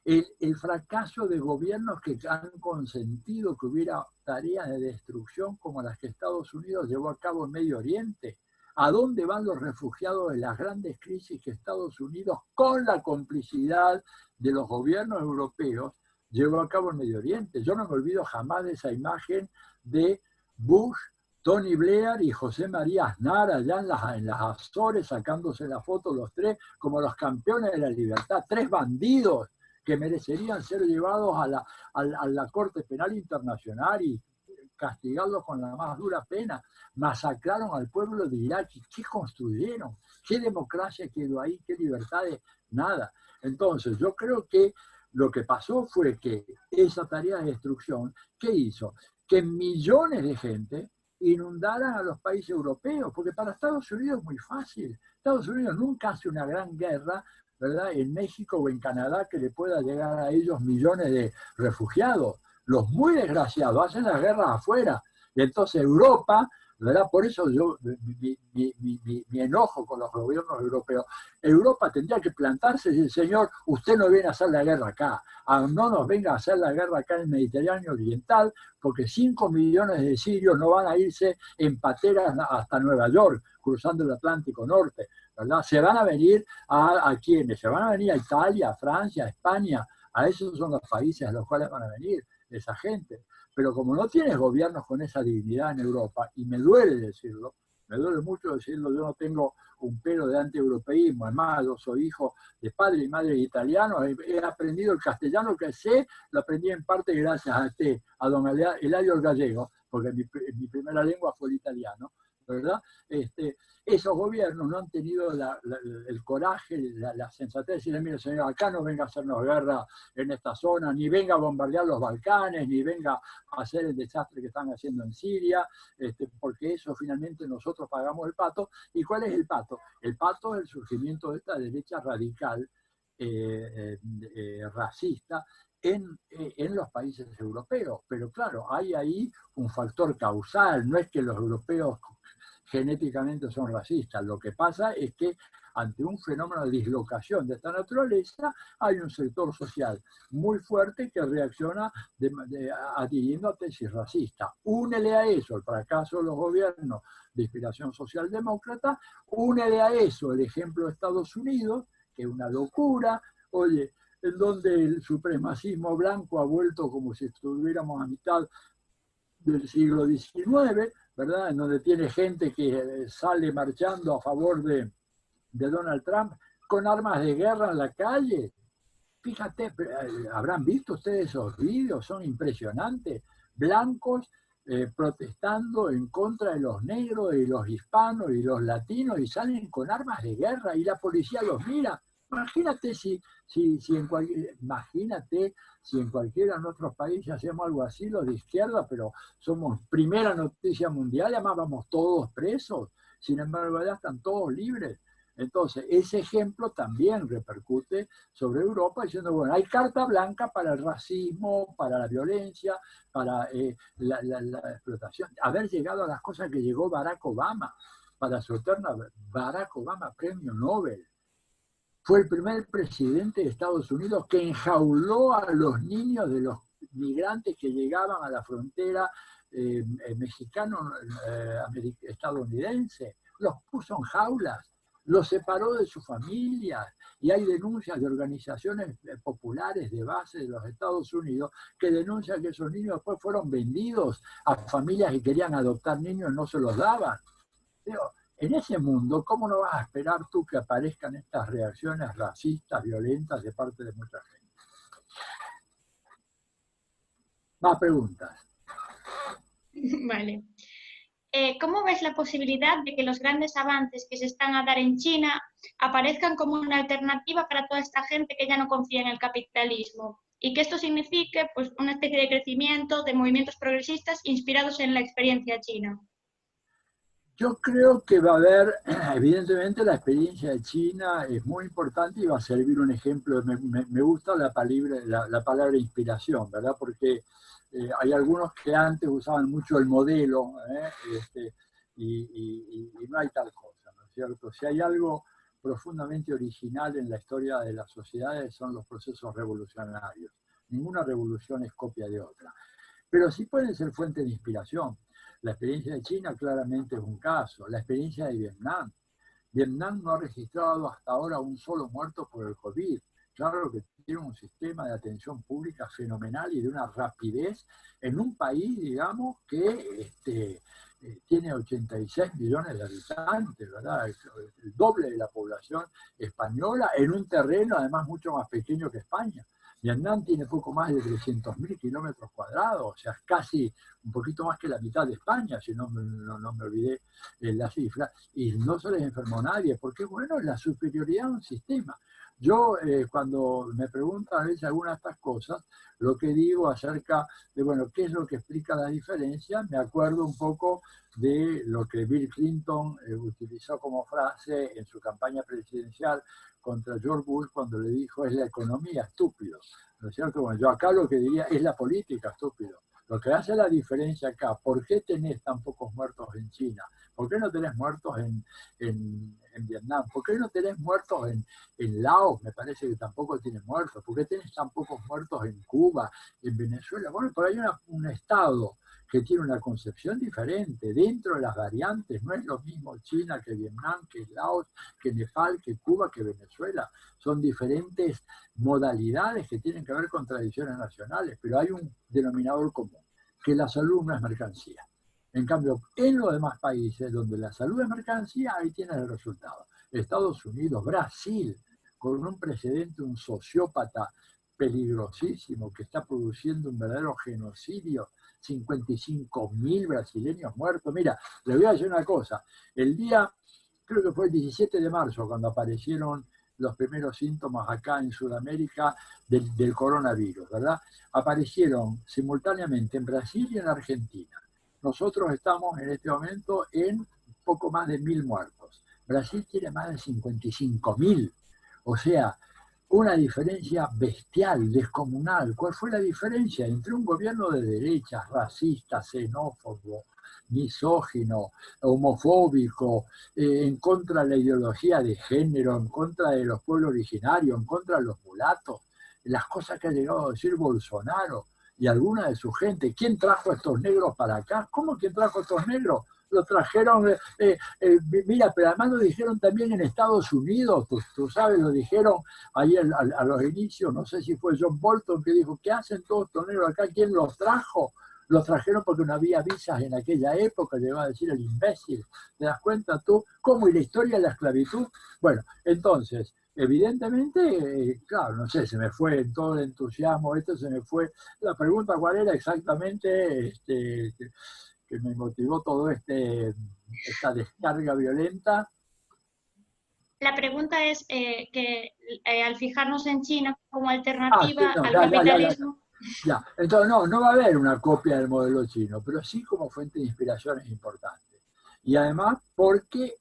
el fracaso de gobiernos que han consentido que hubiera tareas de destrucción como las que Estados Unidos llevó a cabo en Medio Oriente. ¿A dónde van los refugiados de las grandes crisis que Estados Unidos, con la complicidad de los gobiernos europeos, llevó a cabo en Medio Oriente? Yo no me olvido jamás de esa imagen de Bush, Tony Blair y José María Aznar allá en las Azores sacándose la foto los tres como los campeones de la libertad, tres bandidos que merecerían ser llevados a la Corte Penal Internacional y castigarlos con la más dura pena. Masacraron al pueblo de Irak. ¿Qué construyeron? ¿Qué democracia quedó ahí? ¿Qué libertades? Nada. Entonces, yo creo que lo que pasó fue que esa tarea de destrucción, ¿qué hizo? Que millones de gente inundaran a los países europeos, porque para Estados Unidos es muy fácil. Estados Unidos nunca hace una gran guerra, ¿verdad?, en México o en Canadá que le pueda llegar a ellos millones de refugiados. Los muy desgraciados hacen las guerras afuera. Y entonces Europa, ¿verdad? Por eso yo, mi enojo con los gobiernos europeos, Europa tendría que plantarse y decir, señor, usted no viene a hacer la guerra acá, no nos venga a hacer la guerra acá en el Mediterráneo Oriental, porque 5 millones de sirios no van a irse en pateras hasta Nueva York, cruzando el Atlántico Norte, ¿verdad? Se van a venir ¿a quiénes? Se van a venir a Italia, a Francia, a España, a esos son los países a los cuales van a venir esa gente. Pero como no tienes gobiernos con esa dignidad en Europa, y me duele decirlo, me duele mucho decirlo, yo no tengo un pelo de antieuropeísmo, además yo soy hijo de padre y madre italianos, he aprendido el castellano que sé, lo aprendí en parte gracias a don Eladio Gallego, porque mi primera lengua fue el italiano, ¿verdad? Esos gobiernos no han tenido el coraje, la sensatez de decirle, mire señor, acá no venga a hacernos guerra en esta zona, ni venga a bombardear los Balcanes, ni venga a hacer el desastre que están haciendo en Siria, porque eso finalmente nosotros pagamos el pato. ¿Y cuál es el pato? El pato es el surgimiento de esta derecha radical, racista, en los países europeos. Pero claro, hay ahí un factor causal, no es que los europeos genéticamente son racistas. Lo que pasa es que ante un fenómeno de dislocación de esta naturaleza hay un sector social muy fuerte que reacciona adhiriendo a tesis racistas. Únele a eso el fracaso de los gobiernos de inspiración socialdemócrata, únele a eso el ejemplo de Estados Unidos, que es una locura, oye, en donde el supremacismo blanco ha vuelto como si estuviéramos a mitad del siglo XIX, ¿verdad? En donde tiene gente que sale marchando a favor de Donald Trump con armas de guerra en la calle. Fíjate, habrán visto ustedes esos vídeos, son impresionantes. Blancos protestando en contra de los negros y los hispanos y los latinos y salen con armas de guerra y la policía los mira. Imagínate si en cualquiera de nuestros países hacemos algo así, los de izquierda, pero somos primera noticia mundial, además vamos todos presos, sin embargo allá están todos libres. Entonces, ese ejemplo también repercute sobre Europa, diciendo, bueno, hay carta blanca para el racismo, para la violencia, para la explotación. Haber llegado a las cosas que llegó Barack Obama, para su eterna Barack Obama, premio Nobel. Fue el primer presidente de Estados Unidos que enjauló a los niños de los migrantes que llegaban a la frontera mexicano-estadounidense. Los puso en jaulas. Lo separó de su familia, y hay denuncias de organizaciones populares de base de los Estados Unidos que denuncian que esos niños después fueron vendidos a familias que querían adoptar niños y no se los daban. Digo, en ese mundo, ¿cómo no vas a esperar tú que aparezcan estas reacciones racistas, violentas de parte de mucha gente? Más preguntas. Vale. ¿Cómo ves la posibilidad de que los grandes avances que se están a dar en China aparezcan como una alternativa para toda esta gente que ya no confía en el capitalismo? Y que esto signifique pues, una especie de crecimiento de movimientos progresistas inspirados en la experiencia china. Yo creo que va a haber, evidentemente la experiencia de China es muy importante y va a servir un ejemplo. Me gusta la palabra inspiración, ¿verdad? Porque hay algunos que antes usaban mucho el modelo, y no hay tal cosa, ¿no es cierto? Si hay algo profundamente original en la historia de las sociedades son los procesos revolucionarios. Ninguna revolución es copia de otra, pero sí pueden ser fuente de inspiración. La experiencia de China claramente es un caso. La experiencia de Vietnam. Vietnam no ha registrado hasta ahora un solo muerto por el COVID. Claro que tiene un sistema de atención pública fenomenal y de una rapidez en un país, digamos, que tiene 86 millones de habitantes, ¿verdad? El doble de la población española en un terreno además mucho más pequeño que España. Vietnam tiene poco más de 300.000 kilómetros cuadrados, o sea, es casi un poquito más que la mitad de España, si no me olvidé la cifra, y no se les enfermó nadie, porque bueno, es la superioridad de un sistema. Yo cuando me preguntan a veces algunas de estas cosas, lo que digo acerca de, bueno, ¿qué es lo que explica la diferencia? Me acuerdo un poco de lo que Bill Clinton utilizó como frase en su campaña presidencial contra George Bush cuando le dijo es la economía, estúpido. ¿No es cierto? Bueno, yo acá lo que diría es la política, estúpido. Lo que hace la diferencia acá, ¿por qué tenés tan pocos muertos en China? ¿Por qué no tenés muertos en Vietnam? ¿Por qué no tenés muertos en Laos? Me parece que tampoco tienen muertos. ¿Por qué tenés tan pocos muertos en Cuba, en Venezuela? Bueno, por ahí hay un estado que tiene una concepción diferente dentro de las variantes. No es lo mismo China que Vietnam, que Laos, que Nepal, que Cuba, que Venezuela. Son diferentes modalidades que tienen que ver con tradiciones nacionales, pero hay un denominador común, que la salud no es mercancía. En cambio, en los demás países donde la salud es mercancía, ahí tienes el resultado. Estados Unidos, Brasil, con un presidente, un sociópata peligrosísimo que está produciendo un verdadero genocidio, 55.000 brasileños muertos. Mira, le voy a decir una cosa, el día, creo que fue el 17 de marzo, cuando aparecieron los primeros síntomas acá en Sudamérica del coronavirus, ¿verdad? Aparecieron simultáneamente en Brasil y en Argentina. Nosotros estamos en este momento en poco más de 1.000 muertos. Brasil tiene más de 55.000. O sea, una diferencia bestial, descomunal. ¿Cuál fue la diferencia entre un gobierno de derechas, racista, xenófobo, misógino, homofóbico, en contra de la ideología de género, en contra de los pueblos originarios, en contra de los mulatos, las cosas que ha llegado a decir Bolsonaro y alguna de su gente? ¿Quién trajo a estos negros para acá? ¿Cómo quién trajo a estos negros? Lo trajeron, mira, pero además lo dijeron también en Estados Unidos, tú sabes, lo dijeron ahí a los inicios, no sé si fue John Bolton que dijo, ¿qué hacen todos estos negros acá? ¿Quién los trajo? Los trajeron porque no había visas en aquella época, le va a decir el imbécil. ¿Te das cuenta tú? ¿Cómo? ¿Y la historia de la esclavitud? Bueno, entonces, evidentemente, claro, no sé, se me fue en todo el entusiasmo, esto se me fue. La pregunta, ¿cuál era exactamente? Que me motivó todo esta descarga violenta. La pregunta es que al fijarnos en China como alternativa Sí, no, al capitalismo... Ya, entonces no va a haber una copia del modelo chino, pero sí como fuente de inspiración es importante. Y además porque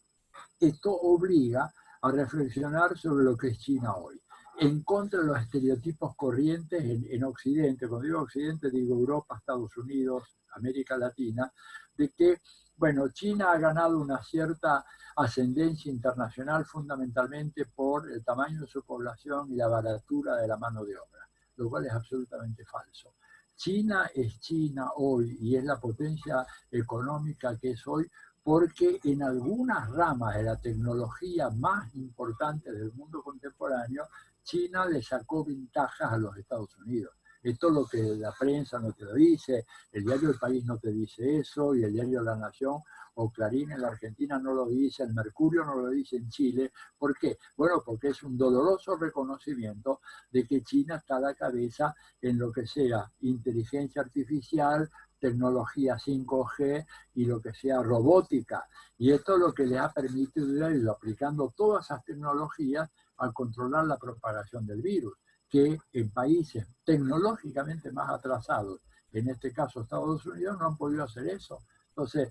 esto obliga a reflexionar sobre lo que es China hoy, en contra de los estereotipos corrientes en Occidente. Cuando digo Occidente digo Europa, Estados Unidos, América Latina, de que, bueno, China ha ganado una cierta ascendencia internacional fundamentalmente por el tamaño de su población y la baratura de la mano de obra, lo cual es absolutamente falso. China es China hoy y es la potencia económica que es hoy porque en algunas ramas de la tecnología más importantes del mundo contemporáneo, China le sacó ventajas a los Estados Unidos. Esto es lo que la prensa no te lo dice, el diario El País no te dice eso, y el diario La Nación o Clarín en la Argentina no lo dice, el Mercurio no lo dice en Chile. ¿Por qué? Bueno, porque es un doloroso reconocimiento de que China está a la cabeza en lo que sea inteligencia artificial, tecnología 5G y lo que sea robótica. Y esto es lo que les ha permitido ir aplicando todas esas tecnologías a controlar la propagación del virus, que en países tecnológicamente más atrasados, en este caso Estados Unidos, no han podido hacer eso. Entonces,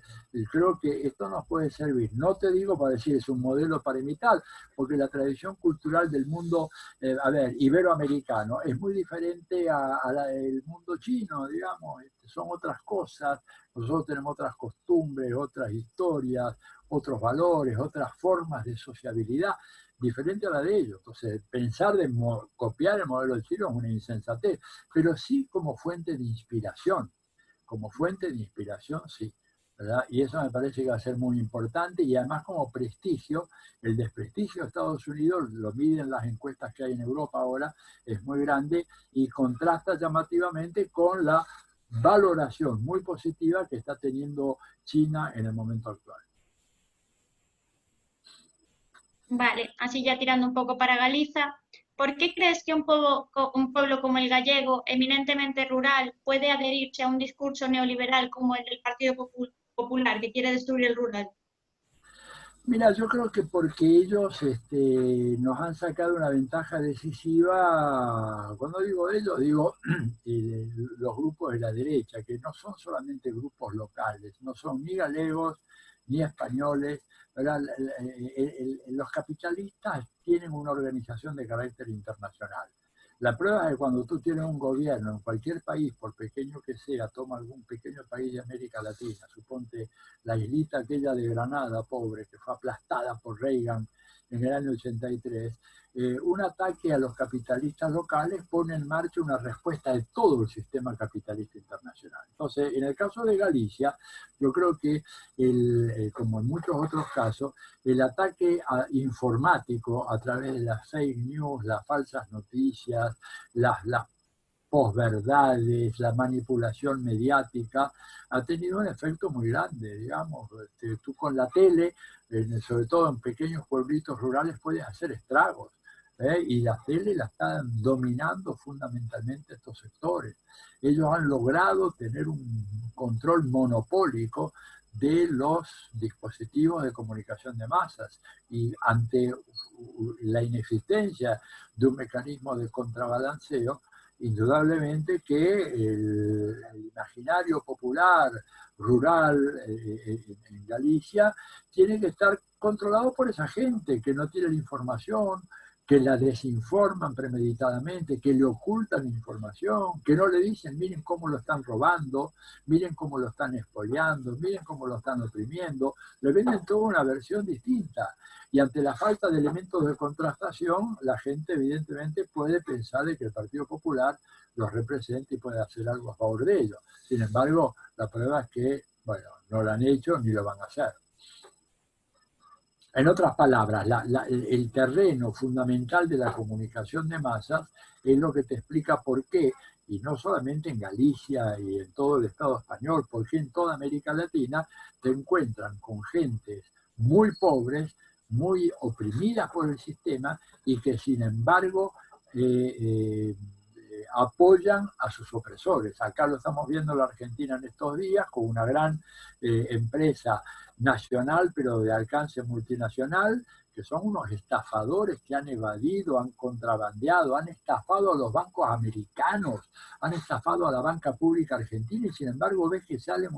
creo que esto nos puede servir. No te digo para decir es un modelo para imitar, porque la tradición cultural del mundo, iberoamericano, es muy diferente al mundo chino, digamos. Son otras cosas, nosotros tenemos otras costumbres, otras historias, otros valores, otras formas de sociabilidad diferente a la de ellos. Entonces, pensar de copiar el modelo chino es una insensatez, pero sí como fuente de inspiración. Como fuente de inspiración, sí. ¿Verdad? Y eso me parece que va a ser muy importante, y además como prestigio, el desprestigio de Estados Unidos, lo miden las encuestas que hay en Europa ahora, es muy grande y contrasta llamativamente con la valoración muy positiva que está teniendo China en el momento actual. Vale, así ya tirando un poco para Galiza, ¿por qué crees que un pueblo como el gallego, eminentemente rural, puede adherirse a un discurso neoliberal como el del Partido Popular, que quiere destruir el rural? Mira, yo creo que porque ellos nos han sacado una ventaja decisiva. Cuando digo ellos, digo los grupos de la derecha, que no son solamente grupos locales, no son ni galegos ni españoles. Los capitalistas tienen una organización de carácter internacional. La prueba es que cuando tú tienes un gobierno en cualquier país, por pequeño que sea, toma algún pequeño país de América Latina, suponte la islita aquella de Granada, pobre, que fue aplastada por Reagan en el año 83, un ataque a los capitalistas locales pone en marcha una respuesta de todo el sistema capitalista internacional. Entonces, en el caso de Galicia, yo creo que, como en muchos otros casos, el ataque informático a través de las fake news, las falsas noticias, las posverdades, la manipulación mediática, ha tenido un efecto muy grande, digamos. Tú con la tele, sobre todo en pequeños pueblitos rurales, puedes hacer estragos. Y la tele la están dominando fundamentalmente estos sectores. Ellos han logrado tener un control monopólico de los dispositivos de comunicación de masas, y ante la inexistencia de un mecanismo de contrabalanceo, indudablemente que el imaginario popular rural en Galicia tiene que estar controlado por esa gente que no tiene la información, que la desinforman premeditadamente, que le ocultan información, que no le dicen miren cómo lo están robando, miren cómo lo están expoliando, miren cómo lo están oprimiendo, le venden toda una versión distinta. Y ante la falta de elementos de contrastación, la gente evidentemente puede pensar de que el Partido Popular los representa y puede hacer algo a favor de ellos. Sin embargo, la prueba es que, bueno, no lo han hecho ni lo van a hacer. En otras palabras, el terreno fundamental de la comunicación de masas es lo que te explica por qué, y no solamente en Galicia y en todo el Estado español, porque en toda América Latina te encuentran con gentes muy pobres, muy oprimidas por el sistema, y que sin embargo apoyan a sus opresores. Acá lo estamos viendo en la Argentina en estos días con una gran empresa nacional, pero de alcance multinacional, que son unos estafadores que han evadido, han contrabandeado, han estafado a los bancos americanos, han estafado a la banca pública argentina, y sin embargo ves que salen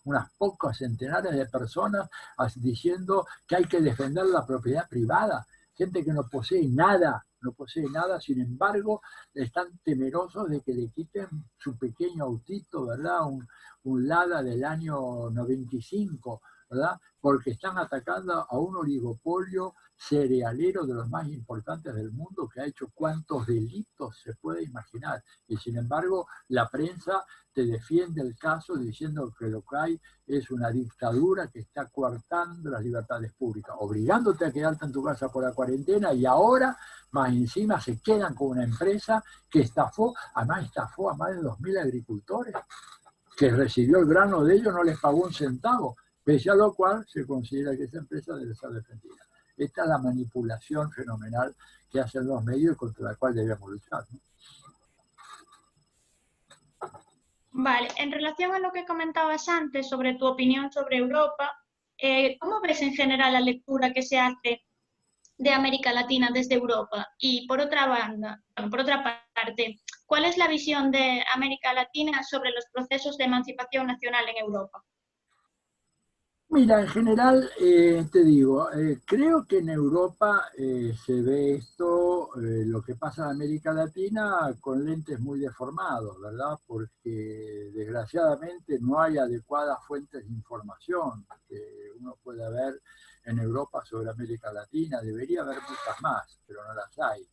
unas pocas centenares de personas diciendo que hay que defender la propiedad privada. Gente que no posee nada, sin embargo, están temerosos de que le quiten su pequeño autito, ¿verdad? Un Lada del año 95, ¿verdad? Porque están atacando a un oligopolio cerealero de los más importantes del mundo que ha hecho cuantos delitos se puede imaginar. Y sin embargo, la prensa te defiende el caso diciendo que lo que hay es una dictadura que está coartando las libertades públicas, obligándote a quedarte en tu casa por la cuarentena y ahora, más encima, se quedan con una empresa que estafó a más de 2.000 agricultores, que recibió el grano de ellos, no les pagó un centavo, pese a lo cual se considera que esa empresa debe ser defendida. Esta es la manipulación fenomenal que hacen los medios y contra la cual debemos luchar, ¿no? Vale, en relación a lo que comentabas antes sobre tu opinión sobre Europa, ¿cómo ves en general la lectura que se hace de América Latina desde Europa? Y por otra parte, ¿cuál es la visión de América Latina sobre los procesos de emancipación nacional en Europa? Mira, en general, te digo, creo que en Europa se ve esto, lo que pasa en América Latina, con lentes muy deformados, ¿verdad? Porque desgraciadamente no hay adecuadas fuentes de información que uno pueda ver en Europa sobre América Latina. Debería haber muchas más, pero no las hay.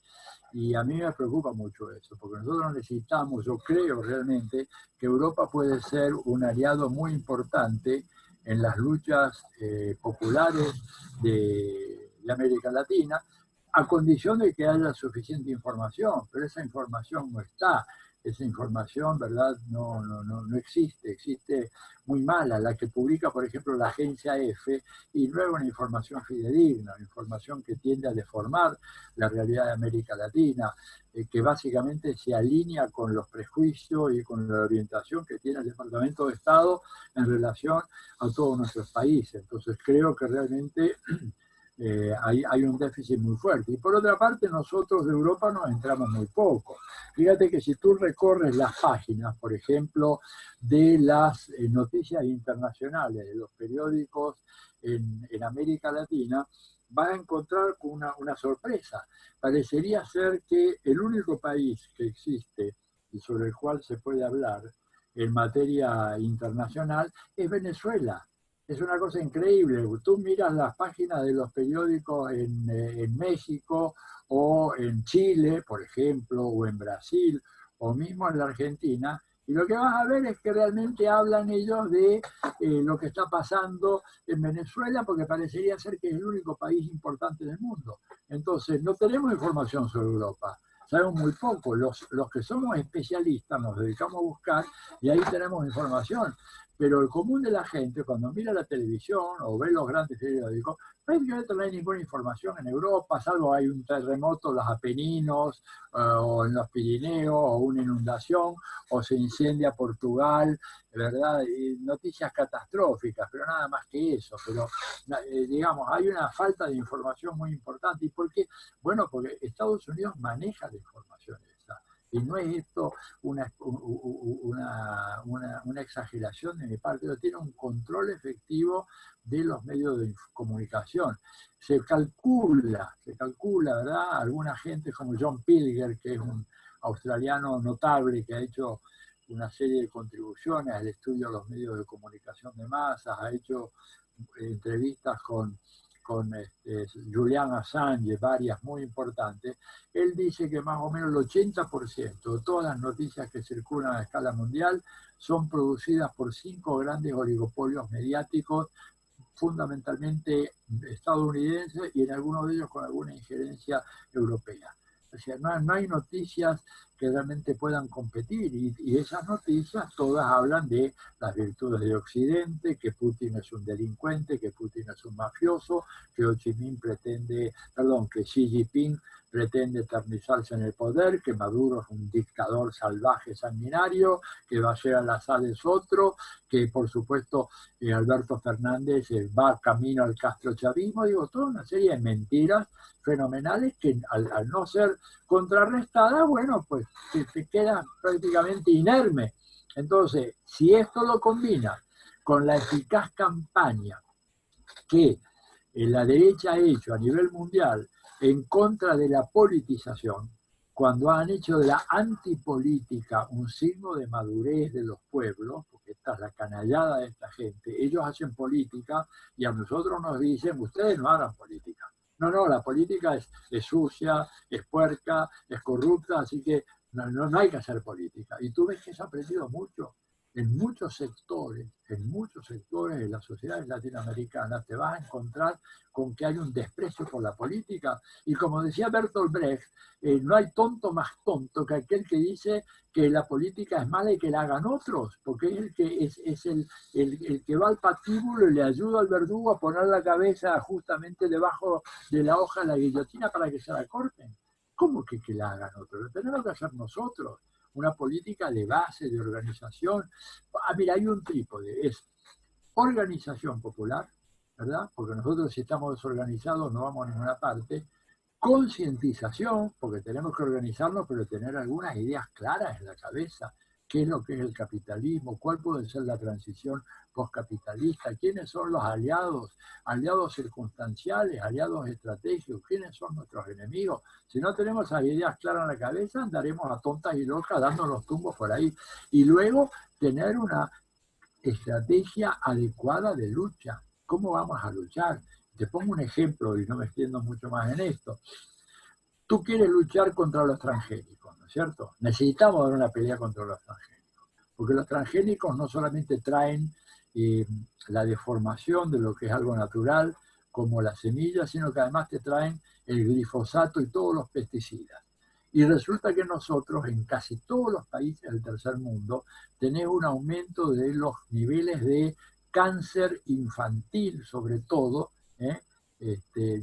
Y a mí me preocupa mucho eso, porque nosotros necesitamos, yo creo realmente, que Europa puede ser un aliado muy importante en las luchas populares de América Latina, a condición de que haya suficiente información, pero esa información no está, esa información, ¿verdad?, no existe, existe muy mala, la que publica, por ejemplo, la agencia EFE, y no es una información fidedigna, una información que tiende a deformar la realidad de América Latina, que básicamente se alinea con los prejuicios y con la orientación que tiene el Departamento de Estado en relación a todos nuestros países. Entonces creo que realmente hay un déficit muy fuerte. Y por otra parte, nosotros de Europa nos entramos muy poco. Fíjate que si tú recorres las páginas, por ejemplo, de las noticias internacionales, de los periódicos en América Latina, vas a encontrar una sorpresa. Parecería ser que el único país que existe y sobre el cual se puede hablar en materia internacional es Venezuela. Es una cosa increíble. Tú miras las páginas de los periódicos en México o en Chile, por ejemplo, o en Brasil, o mismo en la Argentina, y lo que vas a ver es que realmente hablan ellos de lo que está pasando en Venezuela, porque parecería ser que es el único país importante del mundo. Entonces, no tenemos información sobre Europa. Sabemos muy poco. Los que somos especialistas nos dedicamos a buscar y ahí tenemos información. Pero el común de la gente, cuando mira la televisión o ve los grandes periódicos, prácticamente no hay ninguna información en Europa, salvo hay un terremoto en los Apeninos o en los Pirineos, o una inundación, o se incendia Portugal, ¿verdad? Y noticias catastróficas, pero nada más que eso. Pero, digamos, hay una falta de información muy importante. ¿Y por qué? Bueno, porque Estados Unidos maneja la información esa. Y no es esto una exageración de mi parte, tiene un control efectivo de los medios de comunicación. Se calcula, ¿verdad? Alguna gente como John Pilger, que es un australiano notable que ha hecho una serie de contribuciones al estudio de los medios de comunicación de masas, ha hecho entrevistas con Julian Assange, varias muy importantes. Él dice que más o menos el 80% de todas las noticias que circulan a escala mundial son producidas por 5 grandes oligopolios mediáticos, fundamentalmente estadounidenses y en algunos de ellos con alguna injerencia europea. O sea, no hay noticias que realmente puedan competir y esas noticias todas hablan de las virtudes de Occidente, que Putin es un delincuente, que Putin es un mafioso, que que Xi Jinping pretende eternizarse en el poder, que Maduro es un dictador salvaje sanguinario, que Bashar al-Assad es otro, que por supuesto Alberto Fernández va camino al castrochavismo, digo, toda una serie de mentiras fenomenales que al no ser contrarrestadas, bueno, pues te queda prácticamente inerme. Entonces, si esto lo combinas con la eficaz campaña que la derecha ha hecho a nivel mundial en contra de la politización, cuando han hecho de la antipolítica un signo de madurez de los pueblos, porque esta es la canallada de esta gente, ellos hacen política y a nosotros nos dicen, ustedes no hagan política. No, no, la política es sucia, es puerca, es corrupta, así que no hay que hacer política. Y tú ves que se ha aprendido mucho. En muchos sectores de las sociedades latinoamericanas te vas a encontrar con que hay un desprecio por la política. Y como decía Bertolt Brecht, no hay tonto más tonto que aquel que dice que la política es mala y que la hagan otros, porque es el que va al patíbulo y le ayuda al verdugo a poner la cabeza justamente debajo de la hoja de la guillotina para que se la corten. ¿Cómo que la hagan otros? Lo tenemos que hacer nosotros. Una política de base, de organización. Mira, hay un trípode, es organización popular, ¿verdad? Porque nosotros si estamos desorganizados no vamos a ninguna parte. Concientización, porque tenemos que organizarnos, pero tener algunas ideas claras en la cabeza. ¿Qué es lo que es el capitalismo? ¿Cuál puede ser la transición postcapitalista? ¿Quiénes son los aliados? ¿Aliados circunstanciales? ¿Aliados estratégicos? ¿Quiénes son nuestros enemigos? Si no tenemos esas ideas claras en la cabeza, andaremos a tontas y locas dándonos tumbos por ahí. Y luego tener una estrategia adecuada de lucha. ¿Cómo vamos a luchar? Te pongo un ejemplo y no me extiendo mucho más en esto. Tú quieres luchar contra los transgénicos, ¿no es cierto? Necesitamos dar una pelea contra los transgénicos, porque los transgénicos no solamente traen la deformación de lo que es algo natural, como las semillas, sino que además te traen el glifosato y todos los pesticidas. Y resulta que nosotros, en casi todos los países del tercer mundo, tenemos un aumento de los niveles de cáncer infantil, sobre todo,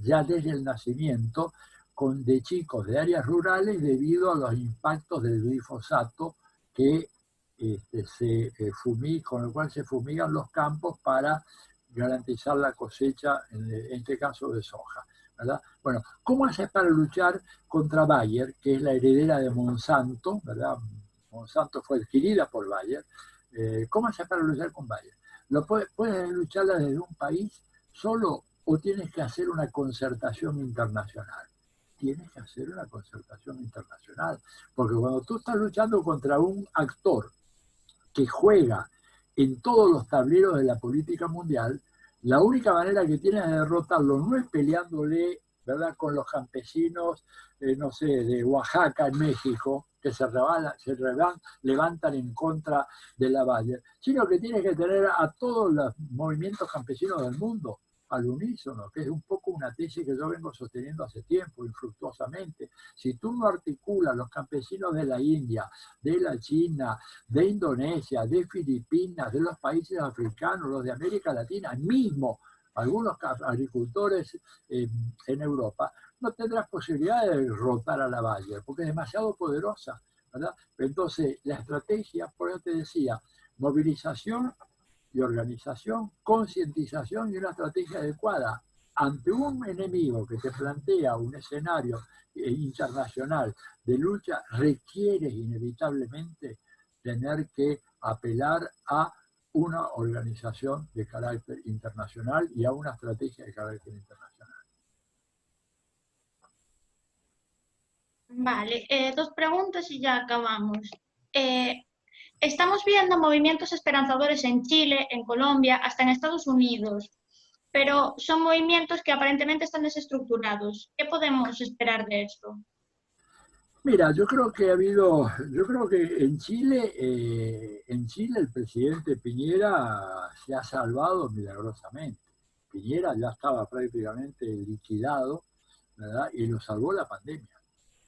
ya desde el nacimiento, de chicos de áreas rurales debido a los impactos del glifosato que con el cual se fumigan los campos para garantizar la cosecha, en este caso de soja, ¿verdad? Bueno, ¿cómo haces para luchar contra Bayer, que es la heredera de Monsanto, ¿verdad? Monsanto fue adquirida por Bayer. ¿Cómo haces para luchar con Bayer? ¿Puedes lucharla desde un país solo o tienes que hacer una concertación internacional? Tienes que hacer una concertación internacional, porque cuando tú estás luchando contra un actor que juega en todos los tableros de la política mundial, la única manera que tienes de derrotarlo no es peleándole, ¿verdad?, con los campesinos, no sé, de Oaxaca en México, que se levantan en contra de la Bayer, sino que tienes que tener a todos los movimientos campesinos del mundo al unísono, que es un poco una tesis que yo vengo sosteniendo hace tiempo, infructuosamente. Si tú no articulas los campesinos de la India, de la China, de Indonesia, de Filipinas, de los países africanos, los de América Latina, mismo algunos agricultores en Europa, no tendrás posibilidad de derrotar a la Bayer, porque es demasiado poderosa, ¿verdad? Entonces, la estrategia, por eso te decía, movilización y organización, concientización y una estrategia adecuada. Ante un enemigo que te plantea un escenario internacional de lucha, requieres inevitablemente tener que apelar a una organización de carácter internacional y a una estrategia de carácter internacional. Vale, dos preguntas y ya acabamos. Estamos viendo movimientos esperanzadores en Chile, en Colombia, hasta en Estados Unidos, pero son movimientos que aparentemente están desestructurados. ¿Qué podemos esperar de esto? Mira, yo creo que en Chile el presidente Piñera se ha salvado milagrosamente. Piñera ya estaba prácticamente liquidado, ¿verdad? Y lo salvó la pandemia.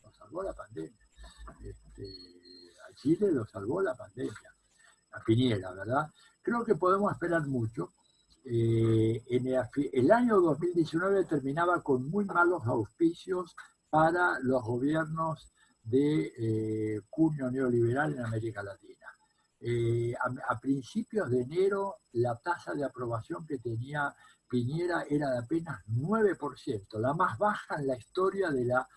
Lo salvó la pandemia. A Chile lo salvó la pandemia. A Piñera, ¿verdad? Creo que podemos esperar mucho. El año 2019 terminaba con muy malos auspicios para los gobiernos de cuño neoliberal en América Latina. A principios de enero, la tasa de aprobación que tenía Piñera era de apenas 9%, la más baja en la historia de la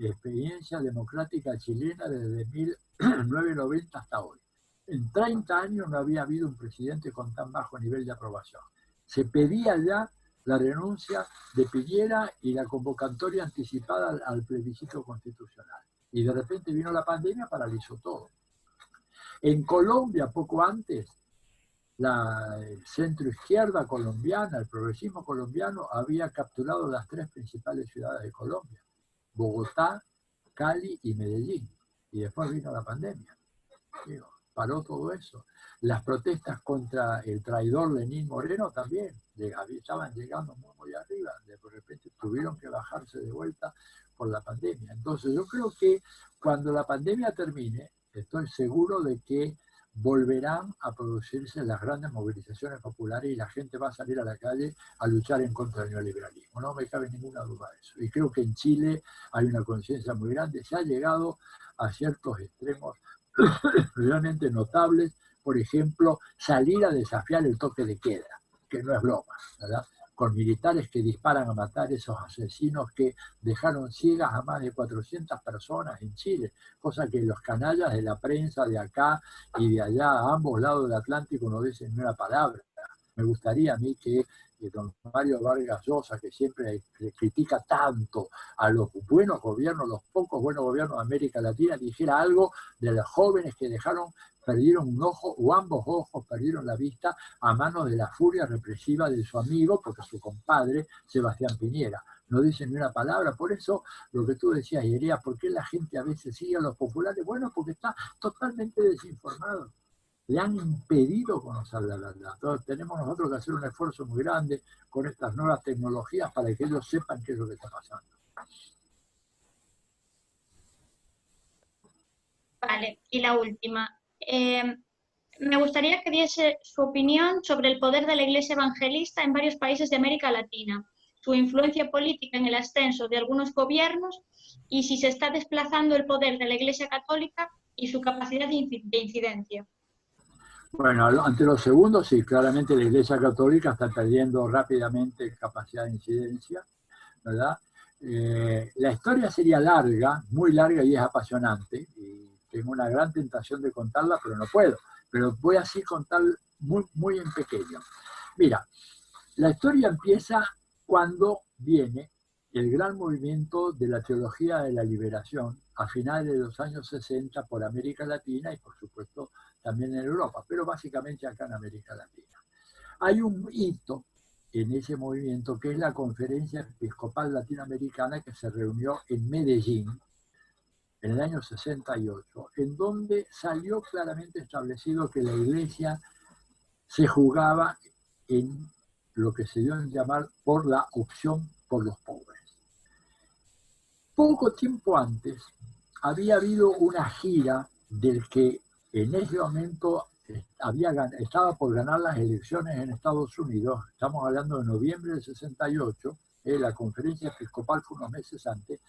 experiencia democrática chilena desde 1990 hasta hoy. En 30 años no había habido un presidente con tan bajo nivel de aprobación. Se pedía ya la renuncia de Piñera y la convocatoria anticipada al plebiscito constitucional. Y de repente vino la pandemia, paralizó todo. En Colombia, poco antes, la centroizquierda colombiana, el progresismo colombiano, había capturado las 3 principales ciudades de Colombia: Bogotá, Cali y Medellín. Y después vino la pandemia. Digo, paró todo eso. Las protestas contra el traidor Lenín Moreno también estaban llegando muy arriba. De repente tuvieron que bajarse de vuelta por la pandemia. Entonces yo creo que cuando la pandemia termine, estoy seguro de que volverán a producirse las grandes movilizaciones populares y la gente va a salir a la calle a luchar en contra del neoliberalismo. No me cabe ninguna duda de eso. Y creo que en Chile hay una conciencia muy grande. Se ha llegado a ciertos extremos realmente notables. Por ejemplo, salir a desafiar el toque de queda, que no es broma, ¿verdad? Con militares que disparan a matar esos asesinos que dejaron ciegas a más de 400 personas en Chile, cosa que los canallas de la prensa de acá y de allá, a ambos lados del Atlántico, no dicen ni una palabra. Me gustaría a mí que don Mario Vargas Llosa, que siempre critica tanto a los buenos gobiernos, los pocos buenos gobiernos de América Latina, dijera algo de los jóvenes que perdieron un ojo o ambos ojos, perdieron la vista a manos de la furia represiva de su amigo, porque su compadre, Sebastián Piñera. No dicen ni una palabra. Por eso, lo que tú decías, Irea, ¿por qué la gente a veces sigue a los populares? Bueno, porque está totalmente desinformado. Le han impedido conocer la verdad. Entonces tenemos nosotros que hacer un esfuerzo muy grande con estas nuevas tecnologías para que ellos sepan qué es lo que está pasando. Vale, y la última. Me gustaría que diese su opinión sobre el poder de la Iglesia evangelista en varios países de América Latina, su influencia política en el ascenso de algunos gobiernos y si se está desplazando el poder de la Iglesia católica y su capacidad de incidencia. Bueno, ante los segundos, sí, claramente la Iglesia Católica está perdiendo rápidamente capacidad de incidencia, ¿verdad? La historia sería larga, muy larga y es apasionante, y tengo una gran tentación de contarla, pero no puedo. Pero voy así a contar muy en pequeño. Mira, la historia empieza cuando viene el gran movimiento de la teología de la liberación a finales de los años 60 por América Latina y por supuesto también en Europa, pero básicamente acá en América Latina. Hay un hito en ese movimiento que es la Conferencia Episcopal Latinoamericana que se reunió en Medellín en el año 68, en donde salió claramente establecido que la Iglesia se jugaba en lo que se dio a llamar por la opción por los pobres. Poco tiempo antes había habido una gira del que en ese momento estaba por ganar las elecciones en Estados Unidos, estamos hablando de noviembre del 68, la conferencia episcopal fue unos meses antes.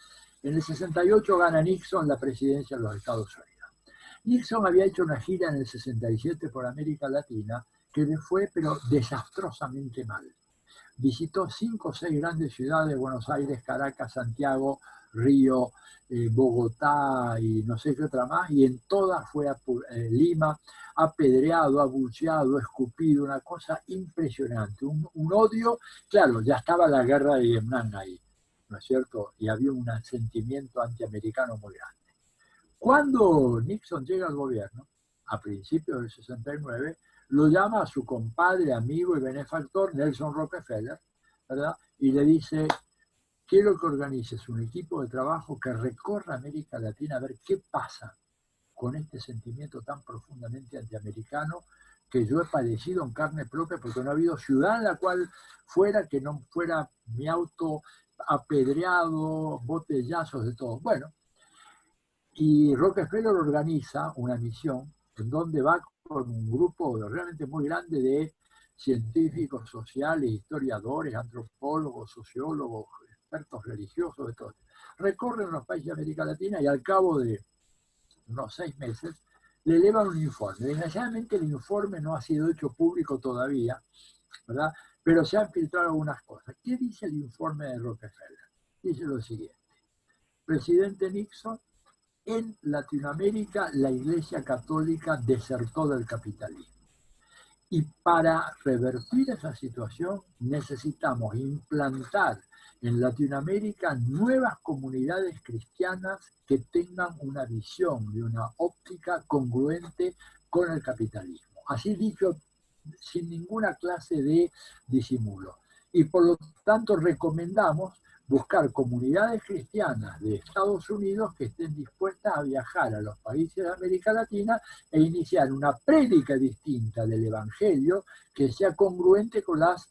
En el 68 gana Nixon la presidencia de los Estados Unidos. Nixon había hecho una gira en el 67 por América Latina que le fue pero desastrosamente mal. Visitó 5 o 6 grandes ciudades, Buenos Aires, Caracas, Santiago, Río, Bogotá y no sé qué otra más, y en todas fue a Lima, apedreado, abucheado, escupido, una cosa impresionante, un odio. Claro, ya estaba la guerra de Vietnam ahí, ¿no es cierto? Y había un sentimiento antiamericano muy grande. Cuando Nixon llega al gobierno, a principios del 69, lo llama a su compadre, amigo y benefactor Nelson Rockefeller, ¿verdad? Y le dice: quiero que organices un equipo de trabajo que recorra América Latina a ver qué pasa con este sentimiento tan profundamente antiamericano que yo he padecido en carne propia, porque no ha habido ciudad en la cual fuera que no fuera mi auto apedreado, botellazos, de todo. Bueno, y Rockefeller organiza una misión en donde va con un grupo realmente muy grande de científicos sociales, historiadores, antropólogos, sociólogos, expertos religiosos, de todo. Recorren los países de América Latina y al cabo de unos 6 meses le elevan un informe. Desgraciadamente el informe no ha sido hecho público todavía, ¿verdad? Pero se han filtrado algunas cosas. ¿Qué dice el informe de Rockefeller? Dice lo siguiente: presidente Nixon, en Latinoamérica la Iglesia Católica desertó del capitalismo. Y para revertir esa situación necesitamos implantar en Latinoamérica nuevas comunidades cristianas que tengan una visión y una óptica congruente con el capitalismo. Así dicho, sin ninguna clase de disimulo. Y por lo tanto recomendamos buscar comunidades cristianas de Estados Unidos que estén dispuestas a viajar a los países de América Latina e iniciar una prédica distinta del Evangelio que sea congruente con las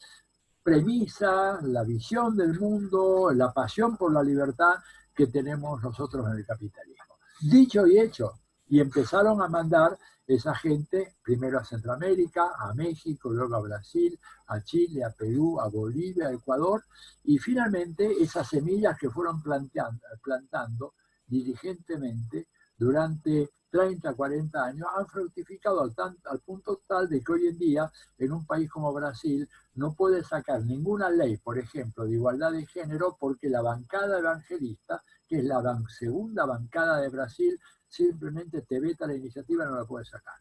premisas, la visión del mundo, la pasión por la libertad que tenemos nosotros en el capitalismo. Dicho y hecho, y empezaron a mandar esa gente primero a Centroamérica, a México, luego a Brasil, a Chile, a Perú, a Bolivia, a Ecuador, y finalmente esas semillas que fueron plantando diligentemente durante 30, 40 años han fructificado al punto tal de que hoy en día en un país como Brasil no puede sacar ninguna ley, por ejemplo, de igualdad de género porque la bancada evangelista, que es la segunda bancada de Brasil, simplemente te veta la iniciativa y no la puede sacar.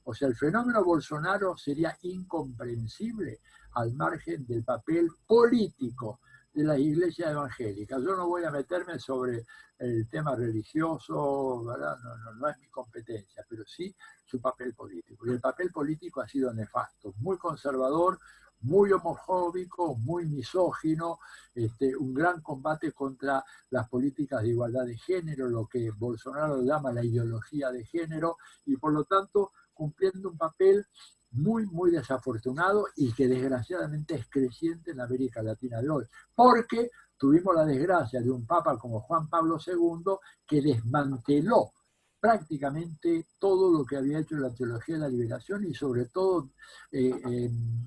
O sea, el fenómeno Bolsonaro sería incomprensible al margen del papel político de las iglesias evangélicas. Yo no voy a meterme sobre el tema religioso, ¿verdad? No es mi competencia, pero sí su papel político. Y el papel político ha sido nefasto, muy conservador, muy homofóbico, muy misógino, un gran combate contra las políticas de igualdad de género, lo que Bolsonaro llama la ideología de género, y por lo tanto cumpliendo un papel muy, muy desafortunado y que desgraciadamente es creciente en América Latina de hoy, porque tuvimos la desgracia de un papa como Juan Pablo II que desmanteló prácticamente todo lo que había hecho la teología de la liberación y sobre todo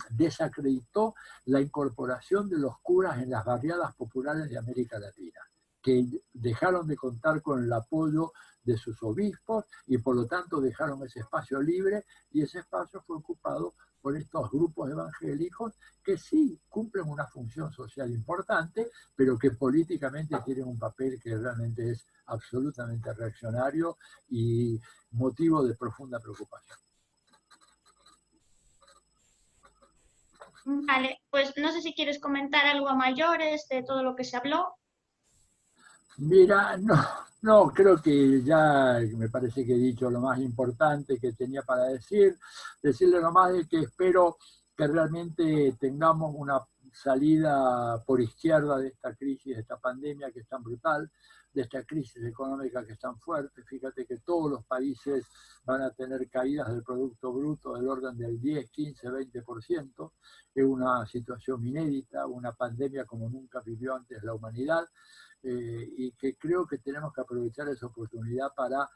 desacreditó la incorporación de los curas en las barriadas populares de América Latina, que dejaron de contar con el apoyo de sus obispos y por lo tanto dejaron ese espacio libre y ese espacio fue ocupado por estos grupos evangélicos que sí cumplen una función social importante, pero que políticamente tienen un papel que realmente es absolutamente reaccionario y motivo de profunda preocupación. Vale, pues no sé si quieres comentar algo a mayores de todo lo que se habló. Mira, no, creo que ya me parece que he dicho lo más importante que tenía para decirle nomás de que espero que realmente tengamos una salida por izquierda de esta crisis, de esta pandemia que es tan brutal, de esta crisis económica que es tan fuerte. Fíjate que todos los países van a tener caídas del Producto Bruto del orden del 10, 15, 20%. Es una situación inédita, una pandemia como nunca vivió antes la humanidad. Y que creo que tenemos que aprovechar esa oportunidad para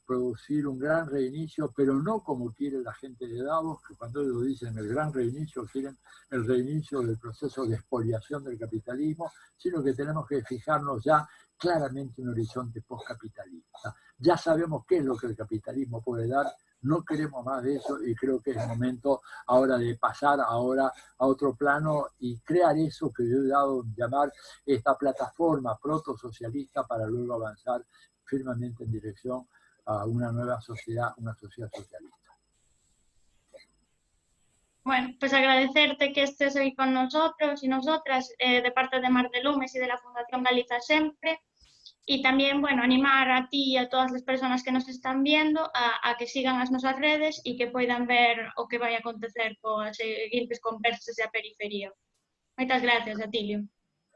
producir un gran reinicio, pero no como quiere la gente de Davos, que cuando ellos dicen el gran reinicio, quieren el reinicio del proceso de expoliación del capitalismo, sino que tenemos que fijarnos ya claramente en un horizonte postcapitalista. Ya sabemos qué es lo que el capitalismo puede dar, no queremos más de eso y creo que es el momento ahora de pasar ahora a otro plano y crear eso que yo he dado a llamar esta plataforma proto-socialista para luego avanzar firmemente en dirección a una nueva sociedad, una sociedad socialista. Bueno, pues agradecerte que estés hoy con nosotros y nosotras de parte de Mar de Lumes y de la Fundación Galiza Sempre. Y también, bueno, animar a ti y a todas las personas que nos están viendo a que sigan las nuestras redes y que puedan ver o que vaya a acontecer con las siguientes conversas de la periferia. Muchas gracias, Atilio.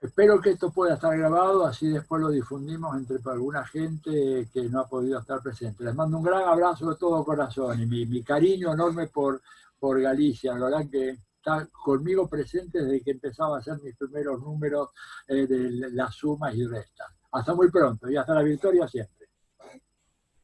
Espero que esto pueda estar grabado, así después lo difundimos entre alguna gente que no ha podido estar presente. Les mando un gran abrazo de todo corazón y mi cariño enorme por Galicia. La verdad que está conmigo presente desde que empezaba a hacer mis primeros números de las sumas y restas. Hasta muy pronto y hasta la victoria siempre.